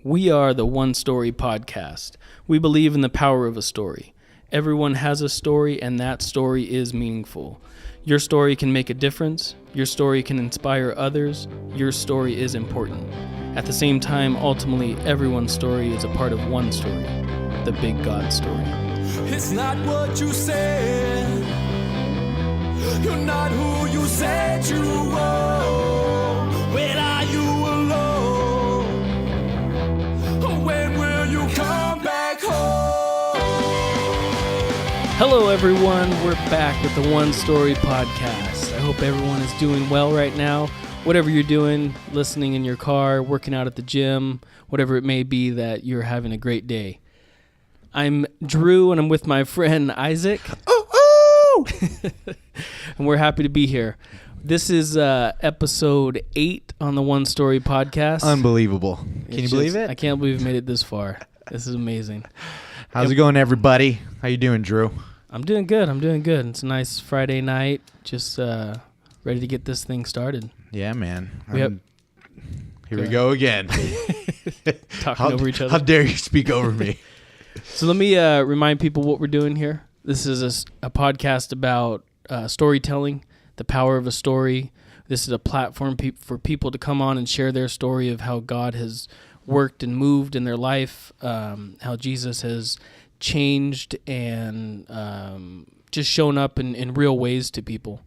We are the One Story Podcast. We believe in the power of a story. Everyone has a story, and that story is meaningful. Your story can make a difference. Your story can inspire others. Your story is important. At the same time, ultimately, everyone's story is a part of one story, the big God story. It's not what you said. You're not who you said you were. When are you alone? When will you come back home? Hello, everyone. We're back with the One Story Podcast. I hope everyone is doing well right now. Whatever you're doing, listening in your car, working out at the gym, whatever it may be, that you're having a great day. I'm Drew, and I'm with my friend Isaac. And we're happy to be here. This is episode 8 on the One Story Podcast. Unbelievable. Can you believe it? I can't believe we made it this far. This is amazing. How's it going, everybody? How you doing, Drew? I'm doing good. It's a nice Friday night. Just ready to get this thing started. Yeah, man. Here we go again. Talking over each other. How dare you speak over me? So let me remind people what we're doing here. This is a podcast about storytelling, the power of a story. This is a platform for people to come on and share their story of how God has worked and moved in their life, how Jesus has changed and just shown up in real ways to people.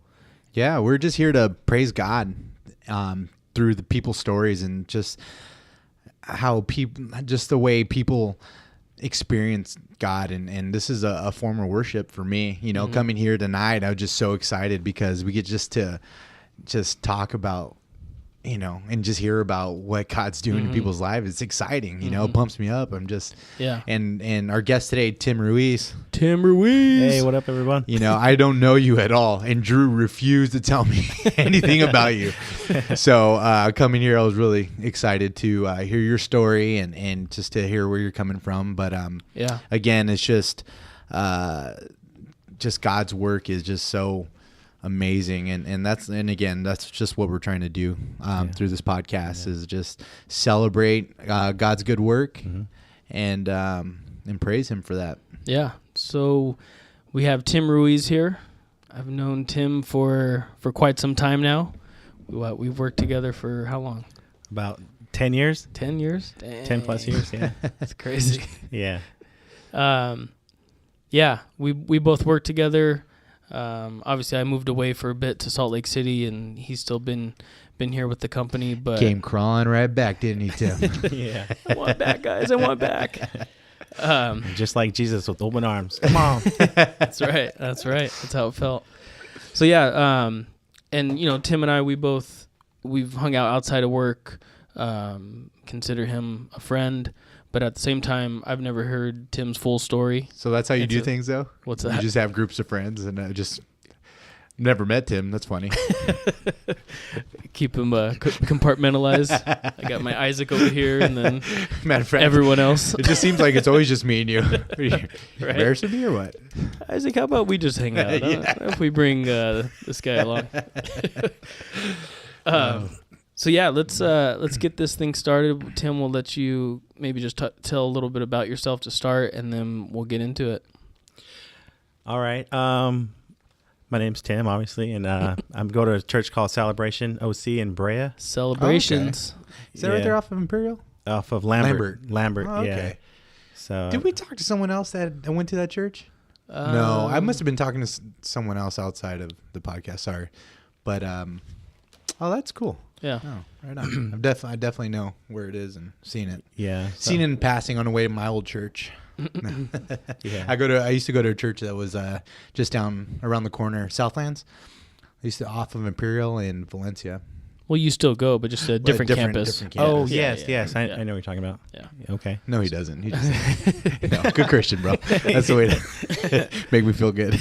Yeah, we're just here to praise God through the people's stories and just the way people experience God, and this is a form of worship for me. You know, coming here tonight, I was just so excited because we get to talk about, you know, and just hear about what God's doing in people's lives. It's exciting, you know, it pumps me up. I'm just, and our guest today, Tim Ruiz. Hey, what up, everyone? You know, I don't know you at all, and Drew refused to tell me anything about you. So coming here, I was really excited to hear your story and just to hear where you're coming from. But again, it's just God's work is just so amazing, and that's just what we're trying to do through this podcast is just celebrate God's good work and praise Him for that. Yeah. So we have Tim Ruiz here. I've known Tim for quite some time now. We've worked together for how long? About 10 years. 10 years? 10 plus years, yeah. That's crazy. Yeah. We both worked together. Obviously, I moved away for a bit to Salt Lake City, and he's still been here with the company. But came crawling right back, didn't he, Tim? Yeah. I want back, guys. I want back. Just like Jesus with open arms. Come on. That's right. That's how it felt. So and you know, Tim and I, we've hung out outside of work. Consider him a friend. But at the same time, I've never heard Tim's full story. So that's how you do things, though? What's that? You just have groups of friends, and I just never met Tim. That's funny. Keep him compartmentalized. I got my Isaac over here, and then Matter of fact, everyone else. It just seems like it's always just me and you. Right? Embarrassing me or what? Isaac, how about we just hang out? I don't know if we bring this guy along. So yeah, let's get this thing started. Tim, we'll let you maybe just tell a little bit about yourself to start, and then we'll get into it. All right. My name's Tim, obviously, and I'm going to a church called Celebration OC in Brea. Celebrations. Oh, okay. Is that right there off of Imperial? Off of Lambert. Oh, okay. Yeah. So did we talk to someone else that went to that church? No, I must have been talking to someone else outside of the podcast. Sorry, but that's cool. Yeah. Oh, right on. I definitely know where it is and seen it. Yeah. Seen it in passing on the way to my old church. Yeah. I used to go to a church that was just down around the corner, Southlands. I used to off of Imperial in Valencia. Well, you still go, but just a different campus. Different campus. Oh, Yeah, yes. yeah. I know what you're talking about. Yeah. Okay. No, he doesn't. He just no, good Christian, bro. That's the way to make me feel good.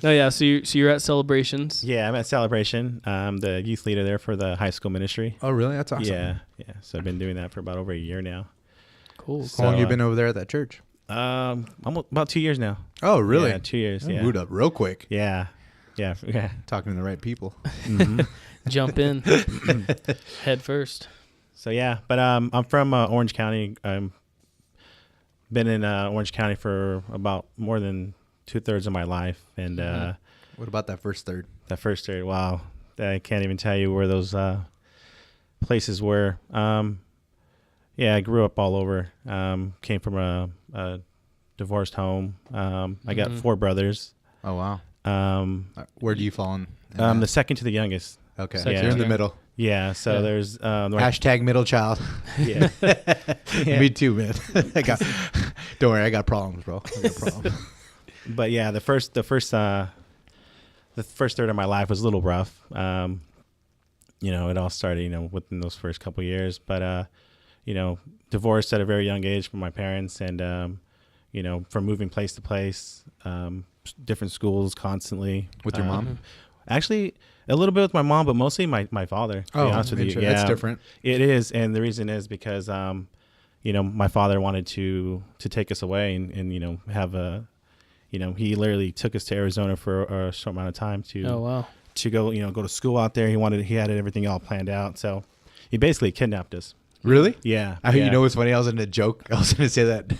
No, yeah. So you're at Celebrations. Yeah, I'm at Celebration. I'm the youth leader there for the high school ministry. Oh, really? That's awesome. Yeah. So I've been doing that for about over a year now. Cool. How long have you been over there at that church? Almost about 2 years now. Oh, really? Yeah, 2 years. Yeah. Moved up real quick. Yeah. Talking to the right people. Mm-hmm. Jump in head first. So yeah, but I'm from Orange County. I'm been in Orange County for about more than 2/3 of my life, and What about that first third? that first third, wow, I can't even tell you where those places were. Yeah, I grew up all over. Came from a divorced home. I got 4 brothers. Oh wow. Where do you fall in? The second to the youngest. Okay, Second so you're in the to- middle. Yeah, so Yeah. there's Hashtag middle child. yeah. Yeah. Me too, man. Don't worry, I got problems, bro. I got problems. But yeah, the first third of my life was a little rough. It all started, within those first couple of years. But divorced at a very young age from my parents, and from moving place to place, different schools constantly. With your mom? Actually, a little bit with my mom, but mostly my father. To be honest with you, interesting. That's different. It is, and the reason is because my father wanted to take us away and have a. He literally took us to Arizona for a short amount of time to go to school out there. He had everything all planned out. So he basically kidnapped us. Really? Yeah. You know what's funny? I was in a joke. I was going to say that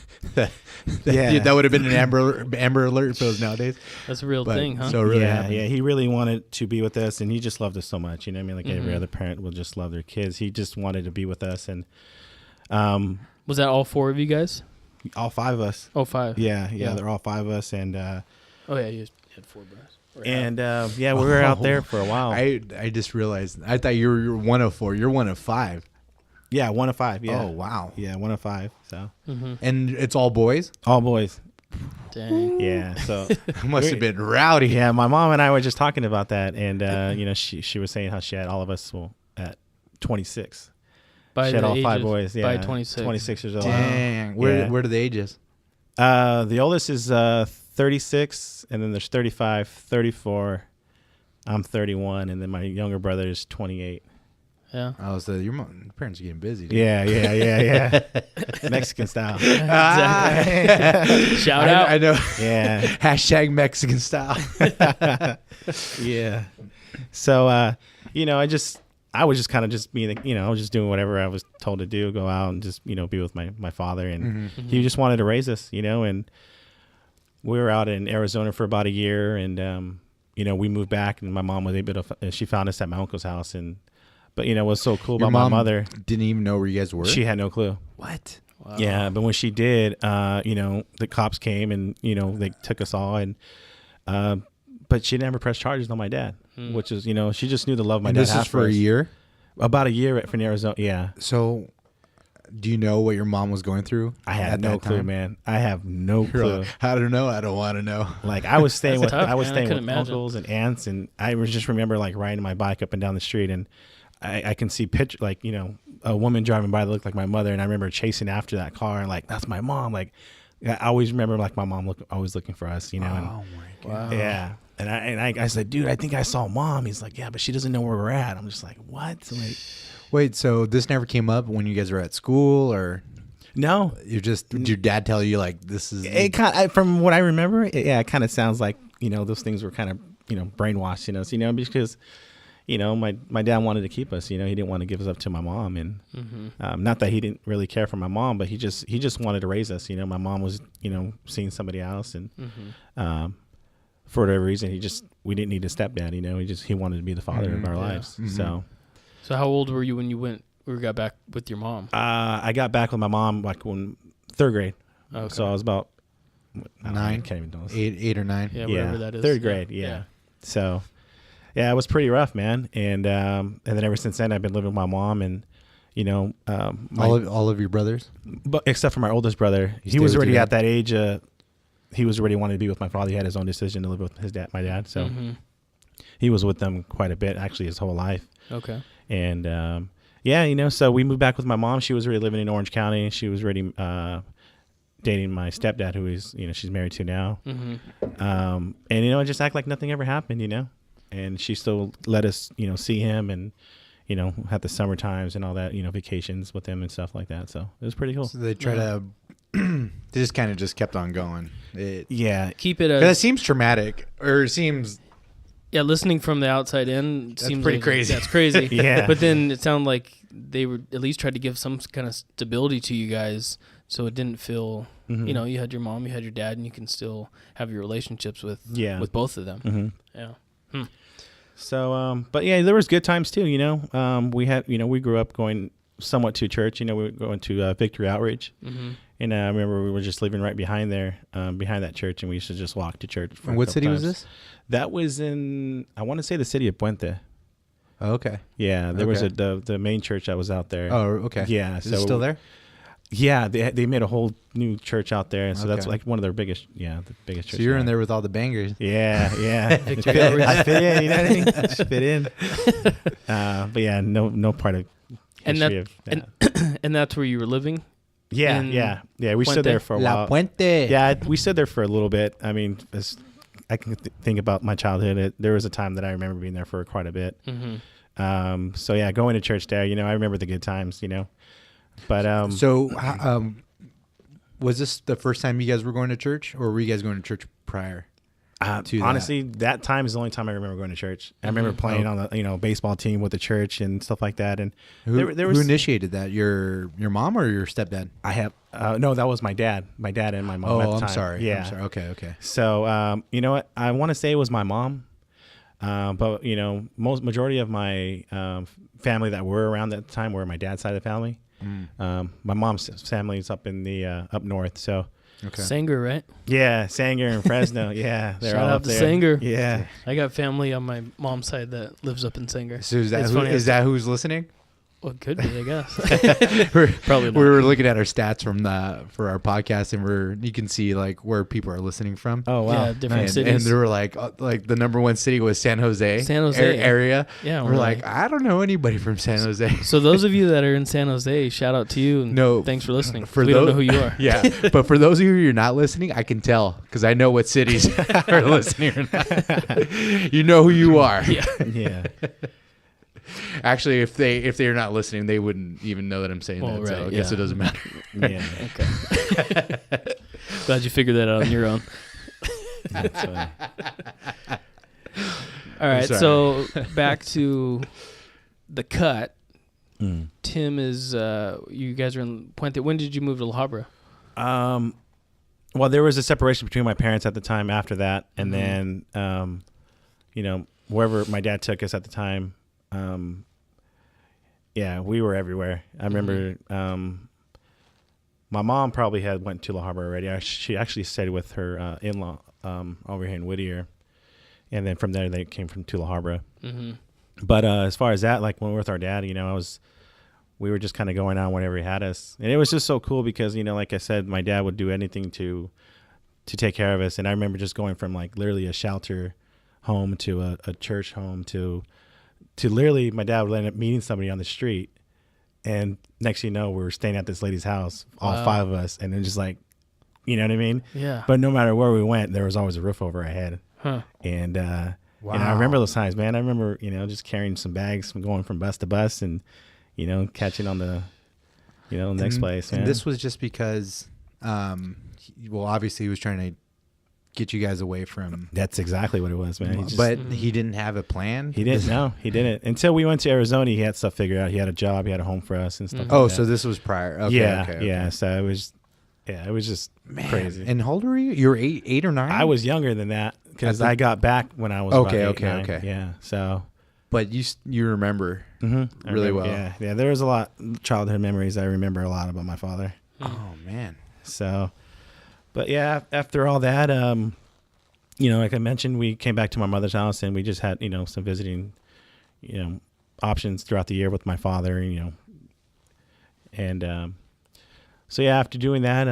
Yeah. that would have been an Amber Alert for those nowadays. That's a real But, thing, huh? So it really yeah, happened. he really wanted to be with us, and he just loved us so much. Like every other parent will just love their kids. He just wanted to be with us, and Was that all 4 of you guys? all 5 of us. Oh, 5. Yeah, Yeah. they're all 5 of us, and Oh yeah, you had 4 brothers. we were out there for a while. I just realized. I thought you were one of 4. You're one of 5. Yeah, 1 of 5. Yeah. Oh wow. Yeah, 1 of 5. So And it's all boys. all boys. Dang. Yeah. So It must have been rowdy. yeah, my mom and I were just talking about that, and she was saying how she had all of us at 26. By She had the all 5 age of- boys. Yeah, By 26. 26 years old. Dang. Yeah. Where do the ages? The oldest is 36, and then there's 35, 34. I'm 31, and then my younger brother is 28. Yeah. Oh, so your parents are getting busy. Dude. Yeah. Mexican style. Exactly. Shout out. I know. Yeah. Hashtag Mexican style. Yeah. So, I was just kind of just being, I was just doing whatever I was told to do, go out and just, be with my father. And he just wanted to raise us, and we were out in Arizona for about a year, and, we moved back, and my mom was able to, she found us at my uncle's house. But what's so cool Your about my mom mother, didn't even know where you guys were. she had no clue. What? Wow. Yeah. But when she did, the cops came and, they took us all, and, but she never pressed charges on my dad, which is, she just knew the love my And dad this had is for a us. year. About a year from Arizona. Yeah. So, do you know what your mom was going through? I had at no that clue, time? man. I have no You're clue. like, I don't know. I don't want to know. Like I was staying That's with tough, I was man. I staying with couldn't imagine. uncles and aunts, and I was just remember like riding my bike up and down the street, and I can see picture like a woman driving by that looked like my mother, and I remember chasing after that car and like that's my mom. Like I always remember like my mom always looking for us, and Oh my god. yeah. And I said, dude, I think I saw mom. He's like, yeah, but she doesn't know where we're at. I'm just like, what? Like, Wait, so this never came up when you guys were at school, or no. did your dad tell you like this is? It kind from what I remember, it kind of sounds like those things were kind of brainwashed, because my dad wanted to keep us, he didn't want to give us up to my mom, and not that he didn't really care for my mom, but he just wanted to raise us. My mom was seeing somebody else, and for whatever reason we didn't need a stepdad. He wanted to be the father of our lives. So how old were you when you got back with your mom? I got back with my mom like when 3rd grade. Okay. So I was about I 9, can't even know. 8 or 9. Yeah, whatever that is. 3rd grade. Yeah. So, yeah, it was pretty rough, man. And then ever since then, I've been living with my mom, and all of your brothers. but except for my oldest brother, he stayed was with already your at that age. He was already wanting to be with my father. He had his own decision to live with my dad. So he was with them quite a bit, actually, his whole life. Okay. And so we moved back with my mom. She was already living in Orange County. She was already dating my stepdad, who is she's married to now. And just act like nothing ever happened, and she still let us see him, and had the summer times and all that, vacations with him and stuff like that. So it was pretty cool. So they try to. They just kind of kept on going. Yeah. Keep it That as seems traumatic, or it seems Yeah, listening from the outside in seems pretty like crazy. That's crazy. Yeah. But then it sounded like they were at least tried to give some kind of stability to you guys, so it didn't feel. Mhm. You know, you had your mom, you had your dad, and you can still have your relationships with both of them. Mhm. Yeah. So, but yeah, there was good times too. You know, we had, you know, we grew up going somewhat to church. You know, we were going to Victory Outreach, and I remember we were just living right behind there, behind that church, and we used to just walk to church. And what city was this? That was in, I want to say, the city of Puente. Oh, okay. Yeah, there was Okay. the main church that was out there. Oh, okay. Yeah, Is it still there? Yeah, they made a whole new church out there, and so that's Okay. like one of their biggest, the biggest church. So you're in there with all the bangers. Yeah. Victory Outreach. I fit in, you know what I mean? I just fit in. But yeah, no part of And history that- of that. And that's where you were living? Yeah. We stood Puente? there for a La while. Puente. Yeah, we stood there for a little bit. I mean, I can think about my childhood. There was a time that I remember being there for quite a bit. So yeah, going to church there, you know, I remember the good times, you know. But So, was this the first time you guys were going to church, or were you guys going to church prior? to honestly, that time is the only time I remember going to church. I remember playing on the baseball team with the church and stuff like that. And Who was initiated that? Your mom or your stepdad? I have no, that was my dad and my mom. Oh, at the I'm time. sorry. Yeah. I'm sorry. Okay. So you know what? I want to say it was my mom, but you know, majority of my family that were around at the time were my dad's side of the family. My mom's family is up in the up north, so. Okay. Sanger, right? Yeah, Sanger and Fresno. Yeah, they're Shout all out up to there. Sanger. Yeah. I got family on my mom's side that lives up in Sanger. So is that It's funny, is that who's listening? Well, it could be, I guess. Probably not. We were looking at our stats for our podcast, and you can see like where people are listening from. Oh wow. Yeah, different And cities. they were like the number one city was San Jose. San Jose. area. Yeah, we're we're like, like- I don't know anybody from San Jose. So those of you that are in San Jose, shout out to you. And No, thanks for listening. for We don't know those- who you are. Yeah, but for those of you who are not listening, I can tell because I know what cities are listening or not. You know who you are. Yeah. Yeah. Actually, if they're not listening, they wouldn't even know that I'm saying Well, that. So right, I guess yeah. it doesn't matter. Yeah. Okay. Glad you figured that out on your own. That's, All right. sorry. So back to the cut. mm. Tim is, you guys are in Puente. When did you move to La Habra? Well, there was a separation between my parents at the time after that. And then, you know, wherever my dad took us at the time, yeah, we were everywhere. I remember my mom probably had went to La Habra already. She actually stayed with her in-law over here in Whittier. And then from there, they came to La Habra. Mm-hmm. But as far as that, like when we were with our dad, you know, we were just kind of going on whenever he had us. And it was just so cool because, you know, like I said, my dad would do anything to take care of us. And I remember just going from like literally a shelter home to a church home to literally my dad would end up meeting somebody on the street. And next thing you know, we were staying at this lady's house, all Wow. 5 of us. And then just like, you know what I mean? Yeah. But no matter where we went, there was always a roof over our head. Huh. And, Wow. and I remember those times, man. I remember, you know, just carrying some bags from going from bus to bus and, you know, catching on the, you know, next place. And man. this was just because, obviously he was trying to get you guys away from. That's exactly what it was, man. He just, But he didn't have a plan. he didn't. No, he didn't. Until we went to Arizona, he had stuff figured out. He had a job. He had a home for us and stuff. Oh, like so that. this was prior. Okay, yeah, okay. yeah. So it was just Man. crazy. And how old were you? You were 8 or 9? I was younger than that because I think- I got back when I was Okay, about 8, okay, 9. okay. Yeah. So But you remember. I Really remember- well. Yeah. There was a lot childhood memories. I remember a lot about my father. Oh man. So, but yeah, after all that, you know, like I mentioned, we came back to my mother's house and we just had, you know, some visiting, you know, options throughout the year with my father, you know. And so, yeah, after doing that,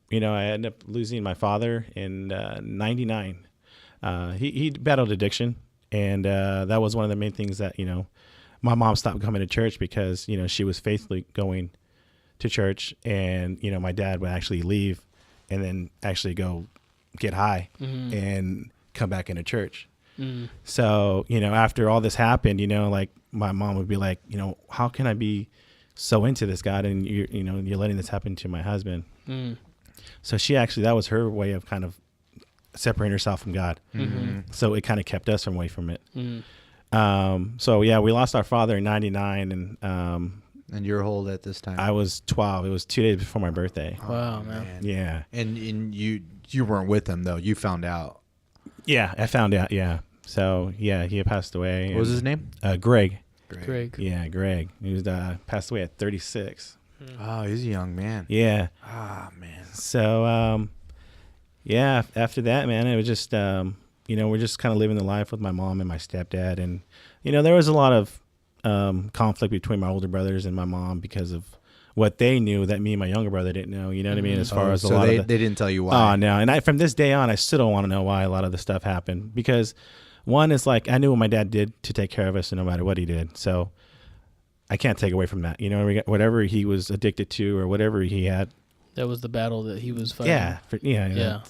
you know, I ended up losing my father in 99. He battled addiction. And that was one of the main things that, you know, my mom stopped coming to church because, you know, she was faithfully going to church. And, you know, my dad would actually leave and then actually go get high and come back into church. So, you know, after all this happened, you know, like my mom would be like, you know, how can I be so into this God and you're letting this happen to my husband? So she actually, that was her way of kind of separating herself from God. So it kind of kept us away from it. So yeah, we lost our father in '99, And you're old at this time. I was 12. It was 2 days before my birthday. Wow, man. Yeah. And you weren't with him though. You found out. Yeah, I found out. Yeah. So yeah, he had passed away. What was his name? Greg. Greg. Yeah, Greg. He was passed away at 36. Oh, he's a young man. Yeah. Ah, man. So yeah, after that, man, it was just we're just kind of living the life with my mom and my stepdad, and there was a lot of conflict between my older brothers and my mom because of what they knew that me and my younger brother didn't know. You know what I mean? As far as so they didn't tell you why. Oh no, and from this day on, I still don't want to know why a lot of the stuff happened, because one is like I knew what my dad did to take care of us, no matter what he did. So I can't take away from that. Whatever he was addicted to or whatever he had. That was the battle that he was fighting. Yeah.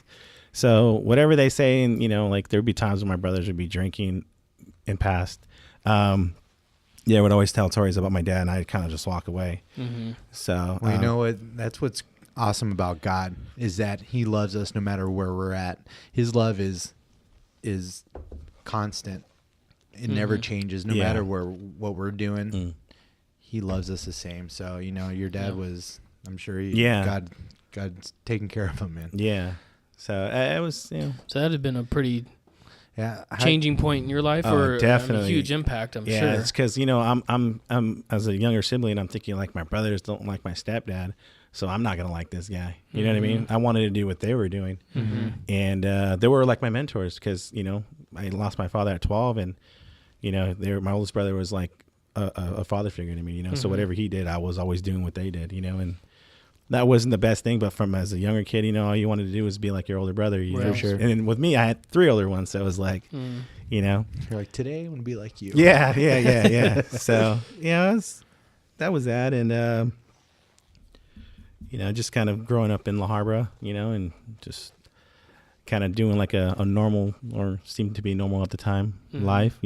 So whatever they say, and like there'd be times when my brothers would be drinking in past. Yeah, I would always tell stories about my dad, and I'd kind of just walk away. So Well, you know what? That's what's awesome about God, is that He loves us no matter where we're at. His love is constant. It never changes, no matter what we're doing. He loves us the same. So your dad was. I'm sure God's taking care of him, man. Yeah. So it was. So that had been a pretty Yeah, changing point in your life, or definitely. a huge impact. I'm Yeah, sure. it's because I'm as a younger sibling, I'm thinking like my brothers don't like my stepdad, so I'm not gonna like this guy. You know what I mean? I wanted to do what they were doing, and they were like my mentors, because I lost my father at 12, and my oldest brother was like a father figure to me. So whatever he did, I was always doing what they did. And that wasn't the best thing, but from as a younger kid, all you wanted to do was be like your older brother. For sure. And with me, I had 3 older ones, so it was like, You're like, today I want to be like you. Yeah. So that was that, and just kind of growing up in La Habra, and just kind of doing like a normal, or seemed to be normal at the time, life,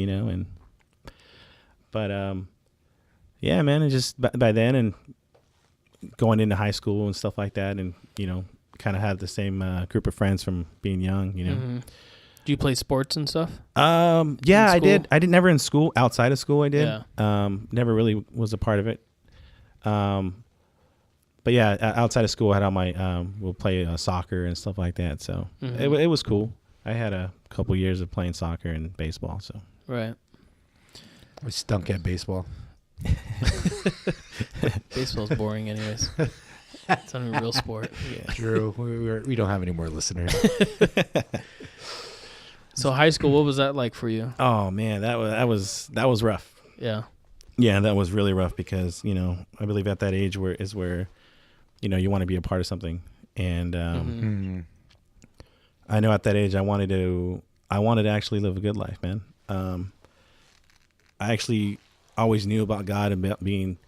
but yeah, man, and just by then, and going into high school and stuff like that, and kind of had the same group of friends from being young. Do you play sports and stuff? Yeah, I did. I did never in school. Outside of school, I did. Yeah. Never really was a part of it. But yeah, outside of school, I had all my we'll play soccer and stuff like that. So it was cool. I had a couple years of playing soccer and baseball. So Right. I stunk at baseball. Baseball's boring, anyways. It's not a real sport. yeah. True. We don't have any more listeners. So high school, what was that like for you? Oh man, that was rough. Yeah. Yeah, that was really rough, because I believe at that age where you want to be a part of something, and I know at that age I wanted to actually live a good life, man. I actually always knew about God, and about being,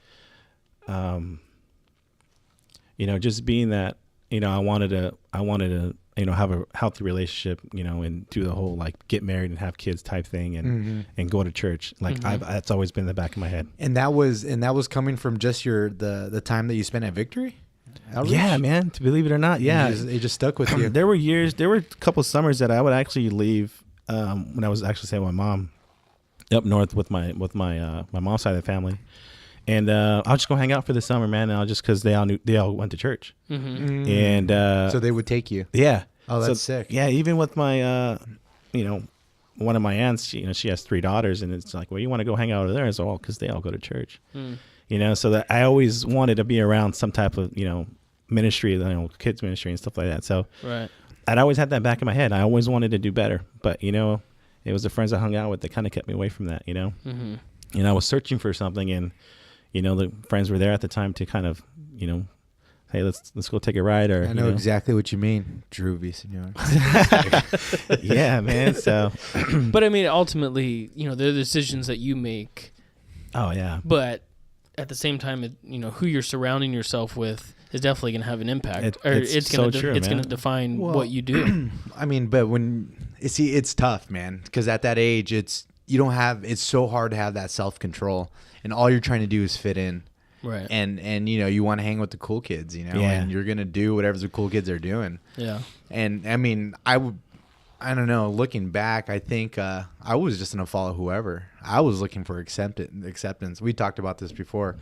just being that, I wanted to have a healthy relationship, and do the whole like get married and have kids type thing, and go to church. Like that's always been in the back of my head. And that was coming from just the time that you spent at Victory? Outreach? Yeah, man. To believe it or not, yeah, it just stuck with you. There were a couple of summers that I would actually leave when I was actually staying with my mom up north with my mom's side of the family, and I'll just go hang out for the summer, man. And because they all went to church, and so they would take you. Yeah. Oh, that's sick. Yeah, even with my one of my aunts, she has 3 daughters, and it's like, well, you want to go hang out over there as well, because they all go to church. So that I always wanted to be around some type of ministry, kids ministry and stuff like that. So Right. I'd always had that back in my head. I always wanted to do better, but it was the friends I hung out with that kind of kept me away from that. And I was searching for something, and the friends were there at the time to kind of hey, let's go take a ride. Or I know exactly what you mean, Drew Villasenor. Yeah, man. So, But I mean, ultimately, they're the decisions that you make. oh yeah, But at the same time, who you're surrounding yourself with is definitely going to have an impact. It's going so true, man. to define what you do. I mean, but it's tough, man, because at that age, it's so hard to have that self-control, and all you're trying to do is fit in. Right. And you want to hang with the cool kids, Yeah. and you're going to do whatever the cool kids are doing. Yeah. And I mean, I don't know. Looking back, I think I was just gonna follow whoever. I was looking for acceptance. We talked about this before.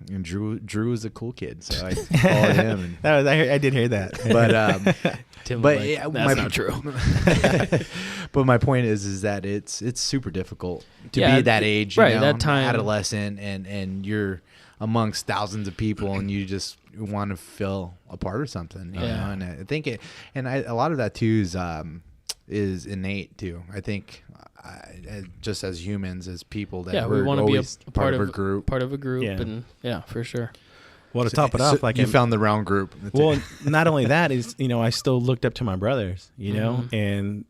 And Drew was a cool kid, so I followed him. And, I did hear that, but Tim but was like, yeah, that's not true. but my point is that it's super difficult to Yeah, be that age, you right, know, that time. adolescent, and you're amongst thousands of people, and you just want to feel a part of something, you know. And I think a lot of that too is innate too. I think just as humans, as people, that we want to be a part of a group. And for sure. Well, to top it off, like you found the wrong group. Well, not only that is, I still looked up to my brothers, know, and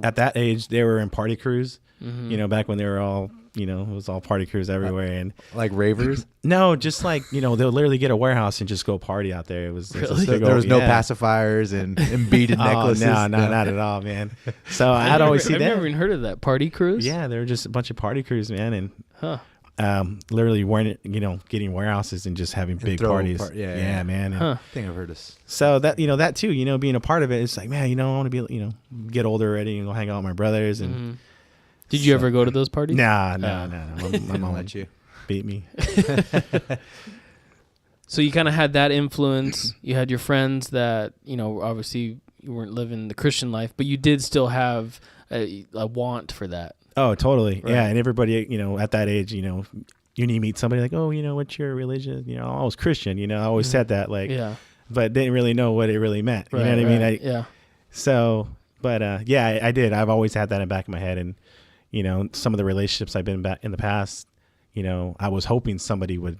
at that age they were in party crews, back when they were all, it was all party crews everywhere. And like ravers? No, just like, they'll literally get a warehouse and just go party out there. It was Really? There was no pacifiers and beaded necklaces. No, not at all, man. So I'd always see I've that. never even heard of that party cruise. Yeah, they were just a bunch of party crews, man, and literally weren't, getting warehouses and just having big parties. Yeah, man. I think I've heard this. So that, that too, being a part of it, it's like, man, I want to be, get older already and go hang out with my brothers. And Did you ever go to those parties? Nah. My mom let you beat me. So you kind of had that influence. You had your friends that, obviously you weren't living the Christian life, but you did still have a want for that. Oh, totally. Right. Yeah. And everybody, at that age, you meet somebody like, oh, what's your religion? I was Christian, I always said that, like, but didn't really know what it really meant. You know what I mean? So, but I did. I've always had that in the back of my head. And, some of the relationships I've been back in the past, I was hoping somebody would,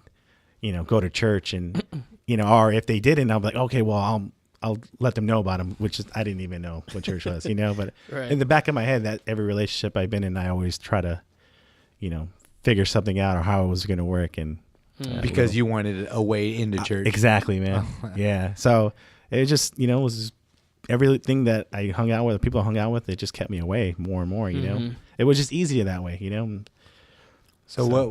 go to church and, or if they didn't, I'll be like, okay, well, I'll let them know about them, which is, I didn't even know what church was, but in the back of my head, that every relationship I've been in, I always try to, figure something out or how it was going to work. And because you wanted a way into church. Exactly, man. Yeah. So it just, was everything that I hung out with, people I hung out with, it just kept me away more and more, it was just easier that way, So what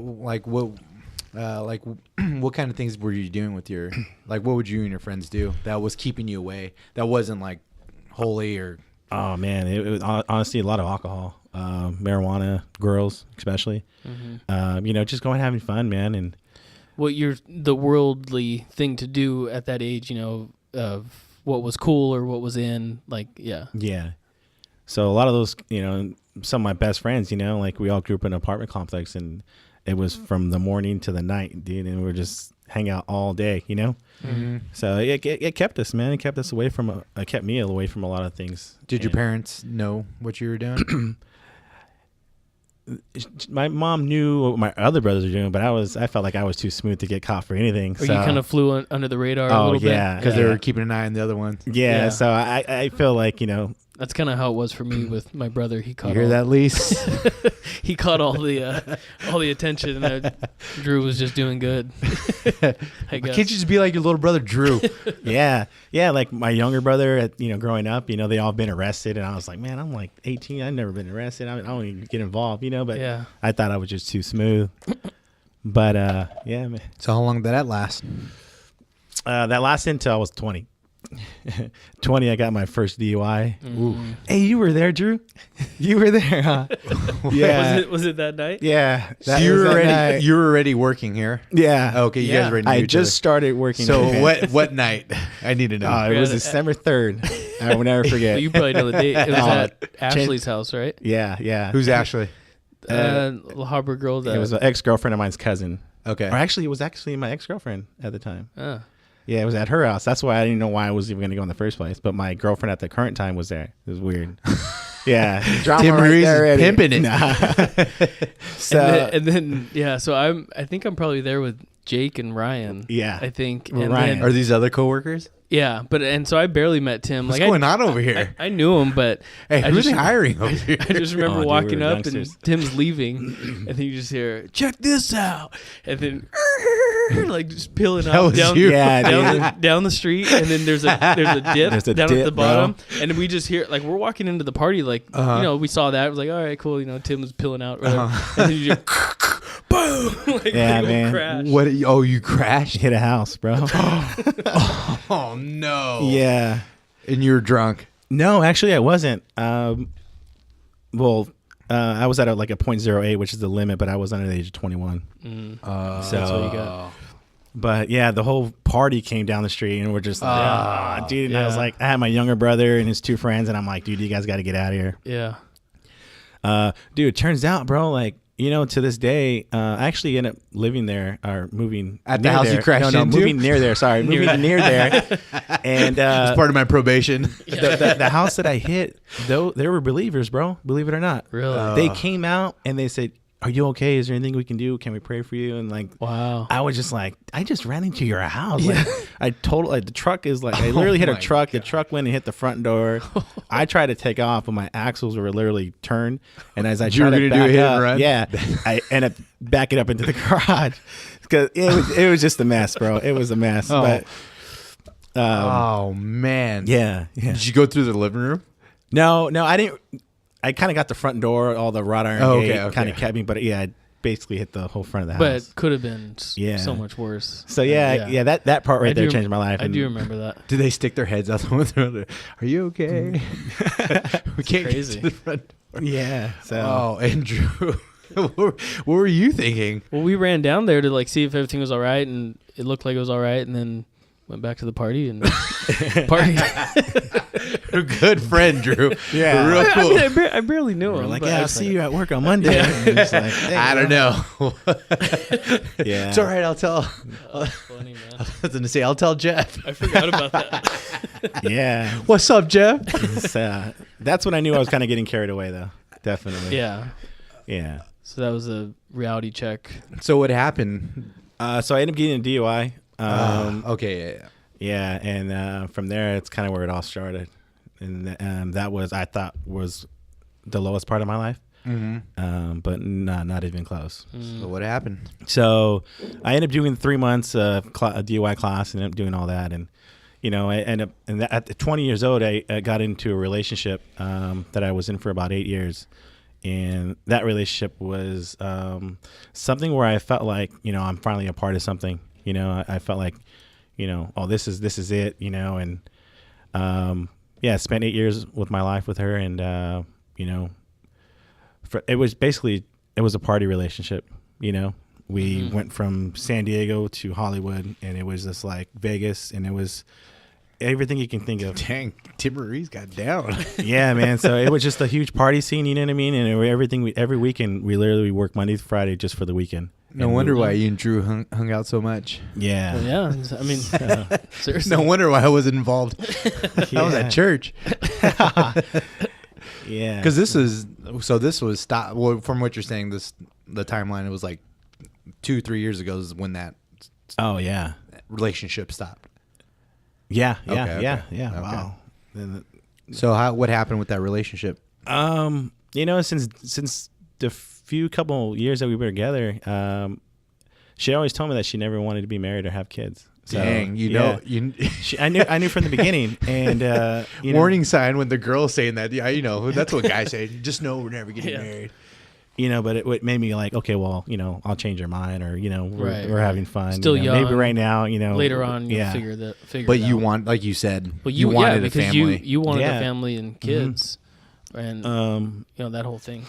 kind of things were you doing with your, like, what would you and your friends do that was keeping you away? That wasn't like holy or. Oh man, it was honestly a lot of alcohol, marijuana, girls, especially, just going having fun, man. And the worldly thing to do at that age, of what was cool or what was in, like, yeah. So a lot of those, some of my best friends, like we all grew up in an apartment complex, and it was from the morning to the night, dude, and we were just hang out all day, So it kept us, man. It kept us away from, it kept me away from a lot of things. Did your parents know what you were doing? My mom knew what my other brothers were doing, but I felt like I was too smooth to get caught for anything. Or you kind of flew under the radar a little bit? Because they were keeping an eye on the other ones. Yeah. So I feel like, that's kind of how it was for me with my brother. He caught. You hear that, Lise? He caught all the attention, and Drew was just doing good. I guess. Can't you just be like your little brother, Drew? Yeah. Like my younger brother, growing up, they all been arrested, and I was like, man, I'm like 18. I've never been arrested. I don't even get involved, but I thought I was just too smooth. But yeah, man. So how long did that last? That lasted until I was 20. 20, I got my first DUI. Ooh. Hey, you were there, Drew? You were there, huh? Yeah. Was it that night? Yeah. So you were already working here? Yeah. Okay, you guys already knew I each just other. Started working. So what night? I need to know. It was December 3rd. I will never forget. Well, you probably know the date. It was at Ashley's house, right? Yeah. Who's Ashley? The Harbor girl. It was an ex-girlfriend of mine's cousin. Okay. Or actually, it was actually my ex-girlfriend at the time. Oh. Yeah, it was at her house. That's why I didn't know why I was even going to go in the first place. But my girlfriend at the current time was there. It was weird. Yeah. Tim Ruiz is pimping it. Nah. So I think I'm probably there with Jake and Ryan. Yeah. I think. Ryan. Then, are these other coworkers? Yeah, so I barely met Tim. What's going on over here? I knew him, but hey, who's hiring over here? I just remember walking we were up youngsters. and Tim's leaving, and then you just hear, "Check this out," and then like just peeling up down the street, and then there's a dip down at the bottom, and then we just hear like we're walking into the party, like we saw that, it was like, all right, cool, Tim was peeling out, whatever. And then you just boom, like man. crash. What? Oh, you crashed? Hit a house, bro. Oh no. Yeah. And you were drunk. No, actually, I wasn't. Well, I was at like a .08, which is the limit, but I was under the age of 21. That's what you got. But yeah, the whole party came down the street, and we're just like, dude. And I was like, I had my younger brother and his 2 friends, and I'm like, dude, you guys got to get out of here. Yeah. Dude, it turns out, bro, like, you know, to this day, I actually ended up living there or moving at the house there. you crashed into. Moving near there. Sorry, moving near there. And it's part of my probation. The house that I hit, though, they were believers, bro. Believe it or not. Really? They came out and they said, "Are you okay? Is there anything we can do? Can we pray for you?" And like, wow. I was just like, I just ran into your house. Like, the truck is like, I literally hit a truck. God. The truck went and hit the front door. I tried to take off, but my axles were literally turned. And as I tried to back up, I ended up backing up into the garage because it was just a mess, bro. It was a mess. Oh. But oh man, yeah. Did you go through the living room? No, I didn't. I kind of got the front door, all the wrought iron gate kind of kept me, but yeah, I basically hit the whole front of the house. But could have been so much worse. So that part right there changed my life. I do remember that. Did they stick their heads out the window? Are you okay? We can't crazy. get to the front door. Yeah. So. Oh, Andrew, what were you thinking? Well, we ran down there to like see if everything was all right, and it looked like it was all right, and then went back to the party and party. A good friend, Drew. Yeah, real cool. I mean, I barely knew him. Like, I'll see you at work on Monday. Like, I don't know. Yeah, it's all right. I'll tell. Funny, man. I was going to say I'll tell Jeff. I forgot about that. Yeah. What's up, Jeff? That's when I knew I was kind of getting carried away, though. Definitely. Yeah. Yeah. So that was a reality check. So what happened? So I ended up getting a DUI. Okay. Yeah, and from there, it's kind of where it all started, and that was, I thought, was the lowest part of my life, but not even close. So what happened? So I ended up doing 3 months a DUI class, and ended up doing all that, and you know, I ended up, and at 20 years old, I got into a relationship that I was in for about 8 years. And that relationship was something where I felt like, you know, I'm finally a part of something. You know, I felt like, you know, oh, this is it, you know, and I spent 8 years with my life with her, and you know, it was a party relationship. You know, we went from San Diego to Hollywood, and it was just like Vegas, and it was everything you can think of. Dang, Tim Ruiz got down. Yeah, man. So it was just a huge party scene. You know what I mean? And every weekend we literally work Monday through Friday just for the weekend. No wonder why you and Drew hung out so much. Yeah. Well, yeah. I mean, seriously. No wonder why I wasn't involved. I was at church. Yeah. Because this was stop. Well, from what you're saying, the timeline, it was like 2-3 years ago is when that. Oh yeah. Relationship stopped. Yeah. Okay. Wow. So what happened with that relationship? You know, since the couple years that we were together, she always told me that she never wanted to be married or have kids. So, Dang, I knew from the beginning, and warning sign when the girl's saying that. Yeah, you know, that's what guys say. Just know we're never getting married. You know, but it made me like, okay, well, you know, I'll change her mind, or you know, we're having fun. Still young. Maybe right now, you know. Later on, you'll figure But it you out. want, like you said, well, you wanted a family. You wanted a family and kids, and you know, that whole thing.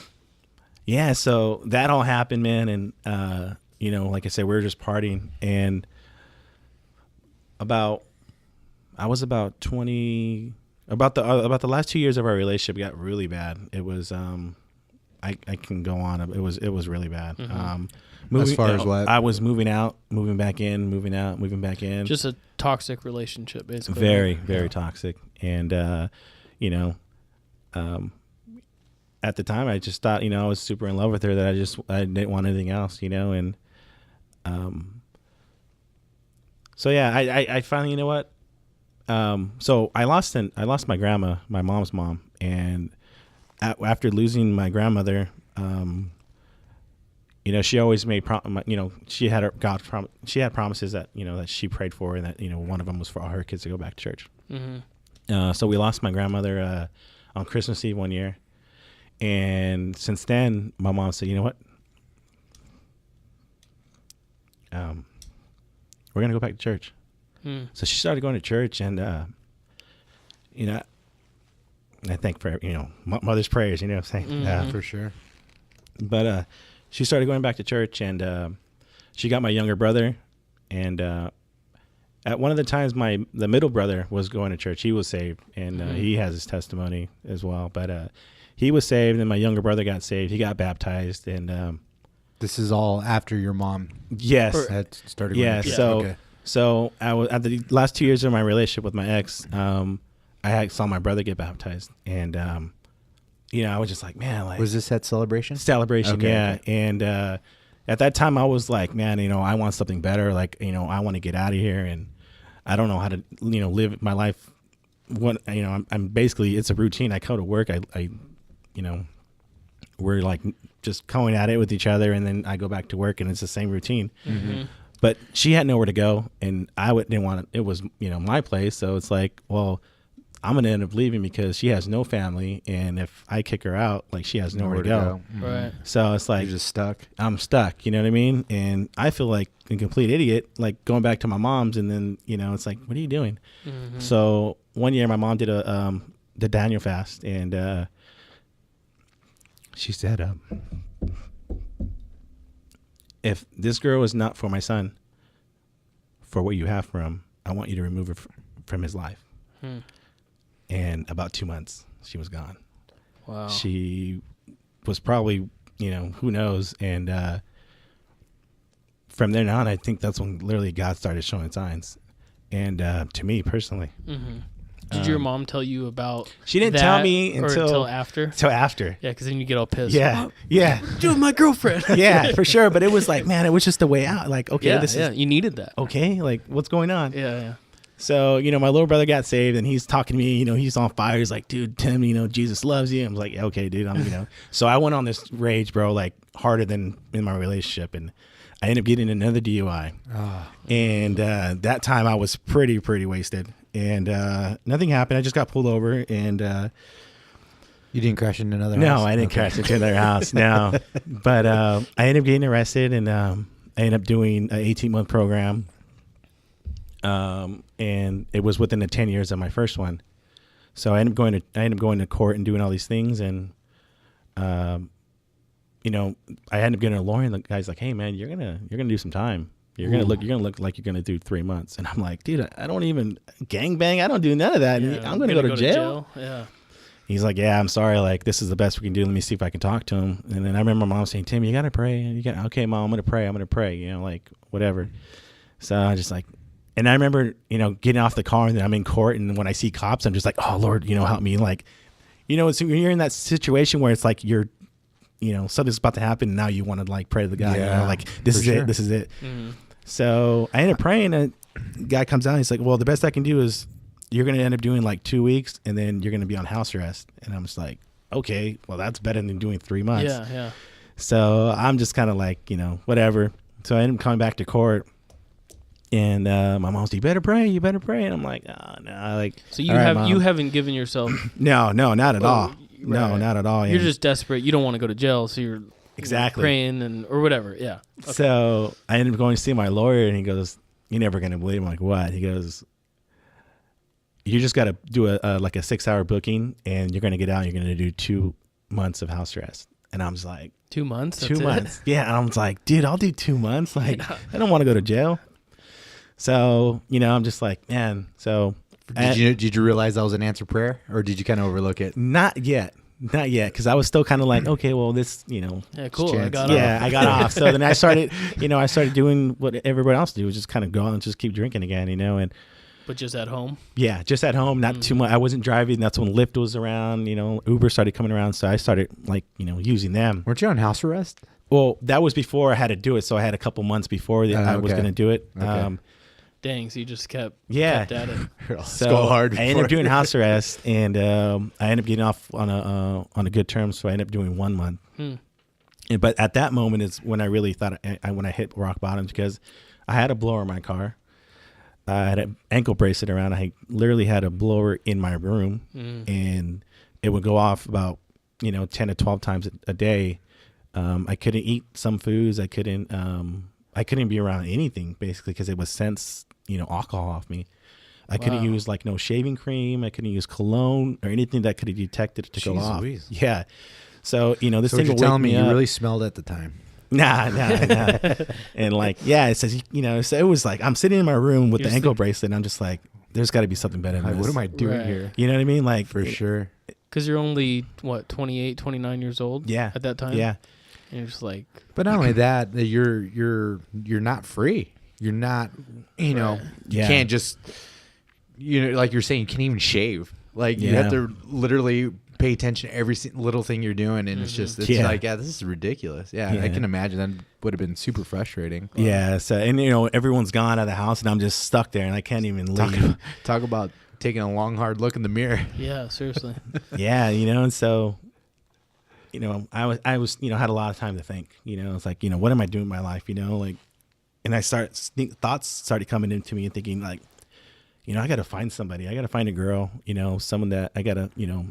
Yeah, so that all happened, man, and you know, like I said, we were just partying, and I was about 20. About the last 2 years of our relationship got really bad. It was I can go on. It was really bad. As far as what? I was moving out, moving back in, moving out, moving back in. Just a toxic relationship, basically. Very, very toxic. And you know, at the time, I just thought, you know, I was super in love with her, that I didn't want anything else, you know. And so yeah, I finally, you know what? So I lost my grandma, my mom's mom, and after losing my grandmother, you know, she always made, you know, she had promises that, you know, that she prayed for, and that, you know, one of them was for all her kids to go back to church. So we lost my grandmother on Christmas Eve one year, and since then, my mom said, you know what, we're gonna go back to church. So she started going to church, and you know, I thank for, mother's prayers, you know what I'm saying? Yeah, for sure. But she started going back to church, and she got my younger brother. And at one of the times, the middle brother was going to church. He was saved, and he has his testimony as well. But he was saved, and my younger brother got saved. He got baptized, and this is all after your mom. Yes, had started. Yeah. So I was at the last 2 years of my relationship with my ex. I saw my brother get baptized, and I was just like, man, like, was this at Celebration? Celebration, Okay, yeah. okay. And at that time, I was like, man, I want something better. Like, I want to get out of here, and I don't know how to, live my life. I'm basically, it's a routine. I go to work. I we're like just going at it with each other, and then I go back to work, and it's the same routine. Mm-hmm. But she had nowhere to go, and I didn't want it. It was, my place. So it's like, well, I'm going to end up leaving because she has no family. And if I kick her out, like, she has nowhere to go. Mm-hmm. Right. So it's like, you're just stuck. I'm stuck. You know what I mean? And I feel like a complete idiot, like going back to my mom's. And then, it's like, what are you doing? Mm-hmm. So one year my mom did the Daniel fast. And she said, if this girl is not for my son, for what you have for him, I want you to remove her from his life. And about 2 months, she was gone. Wow. She was probably, who knows. And from then on, I think that's when literally God started showing signs. And to me personally. Mm-hmm. Did your mom tell you about She didn't tell me until after? Until after. Yeah, because then you get all pissed. Yeah. Yeah. Dude, my girlfriend. Yeah, for sure. But it was like, man, it was just the way out. Like, okay, this is. You needed that. Okay, like, what's going on? Yeah. So, my little brother got saved, and he's talking to me, he's on fire. He's like, dude, Tim, Jesus loves you. I'm like, yeah, okay, dude. So I went on this rage, bro, like harder than in my relationship. And I ended up getting another DUI. Oh. And that time I was pretty wasted. And nothing happened. I just got pulled over, and you didn't crash into another house? No, I didn't crash into another house. No. But I ended up getting arrested, and I ended up doing an 18-month program. And it was within the 10 years of my first one. So I ended up going to court and doing all these things. And, I ended up getting a lawyer, and the guy's like, hey man, you're going to do some time. You're going to look like you're going to do 3 months. And I'm like, dude, I don't even gangbang. I don't do none of that. Yeah, I'm going to go to jail. Yeah. He's like, yeah, I'm sorry. Like, this is the best we can do. Let me see if I can talk to him. And then I remember my mom saying, Tim, you got to pray. Okay, mom, I'm going to pray. Like whatever. So I just like, and I remember, getting off the car, and then I'm in court, and when I see cops, I'm just like, oh Lord, help me. Like, it's when you're in that situation where it's like you're, something's about to happen, and now you want to like pray to the guy, like this is it. Mm-hmm. So I ended up praying, and the guy comes out, and he's like, well, the best I can do is you're going to end up doing like 2 weeks, and then you're going to be on house arrest. And I'm just like, okay, well, that's better than doing 3 months. Yeah. So I'm just kind of like, whatever. So I ended up coming back to court. And my mom's like, you better pray. And I'm like, oh, no. Like, so you haven't given yourself. No, not at all. Right. No, not at all. You're just desperate. You don't want to go to jail. So you're exactly praying or whatever. Yeah. Okay. So I ended up going to see my lawyer, and he goes, you're never going to believe him. I'm like, what? He goes, you just got to do a 6-hour booking, and you're going to get out. And you're going to do 2 months of house arrest. And I was like, 2 months? That's 2 months. Yeah. And I was like, dude, I'll do 2 months. Like, I don't want to go to jail. So, I'm just like, man. So did you realize that was an answered prayer, or did you kind of overlook it? Not yet. Cause I was still kind of like, okay, well this, yeah, cool. I got off. So then I started doing what everybody else do, was just kind of go out and just keep drinking again, and but just at home. Yeah. Just at home. Not too much. I wasn't driving. That's when Lyft was around, Uber started coming around. So I started using them. Weren't you on house arrest? Well, that was before I had to do it. So I had a couple months before I was going to do it. Okay. Dang, so you just kept at it. So go hard. I ended up doing house arrest, and I ended up getting off on a good term. So I ended up doing 1 month. But at that moment is when I really thought when I hit rock bottom, because I had a blower in my car. I had an ankle bracelet around. I literally had a blower in my room, and it would go off about 10 to 12 times a day. I couldn't eat some foods. I couldn't be around anything basically because it would sense alcohol off me. I couldn't use like no shaving cream. I couldn't use cologne or anything that could have detected it to go off. Louise. Yeah. So, you know, this So thing you're will telling wake me me you up. really smelled at the time. Nah. And like, yeah, it says, you know, so it was like, I'm sitting in my room with You're the ankle bracelet and I'm just like, there's got to be something better than Like, this. what am I doing Right. here? You know what I mean? Like, For sure. Because you're only, what, 28, 29 years old? Yeah. At that time? Yeah. And you're just like, But not only that, that you're not free. You're not, you know, Right. you Yeah. can't just, you know, like you're saying, you can't even shave. Like you Yeah. have to literally pay attention to every little thing you're doing, and it's just, it's Yeah. like, yeah, this is ridiculous. Yeah, I Yeah. can imagine that would have been super frustrating. Yeah. So, and you know, everyone's gone out of the house and I'm just stuck there and I can't even leave. Talk about taking a long, hard look in the mirror. yeah, seriously. Yeah. You know, and so, you know, I was, you know, had a lot of time to think, you know, it's like, you know, what am I doing in my life? You know, like, and thoughts started coming into me and thinking like, you know, I got to find somebody. I got to find a girl, you know, someone that I got to, you know,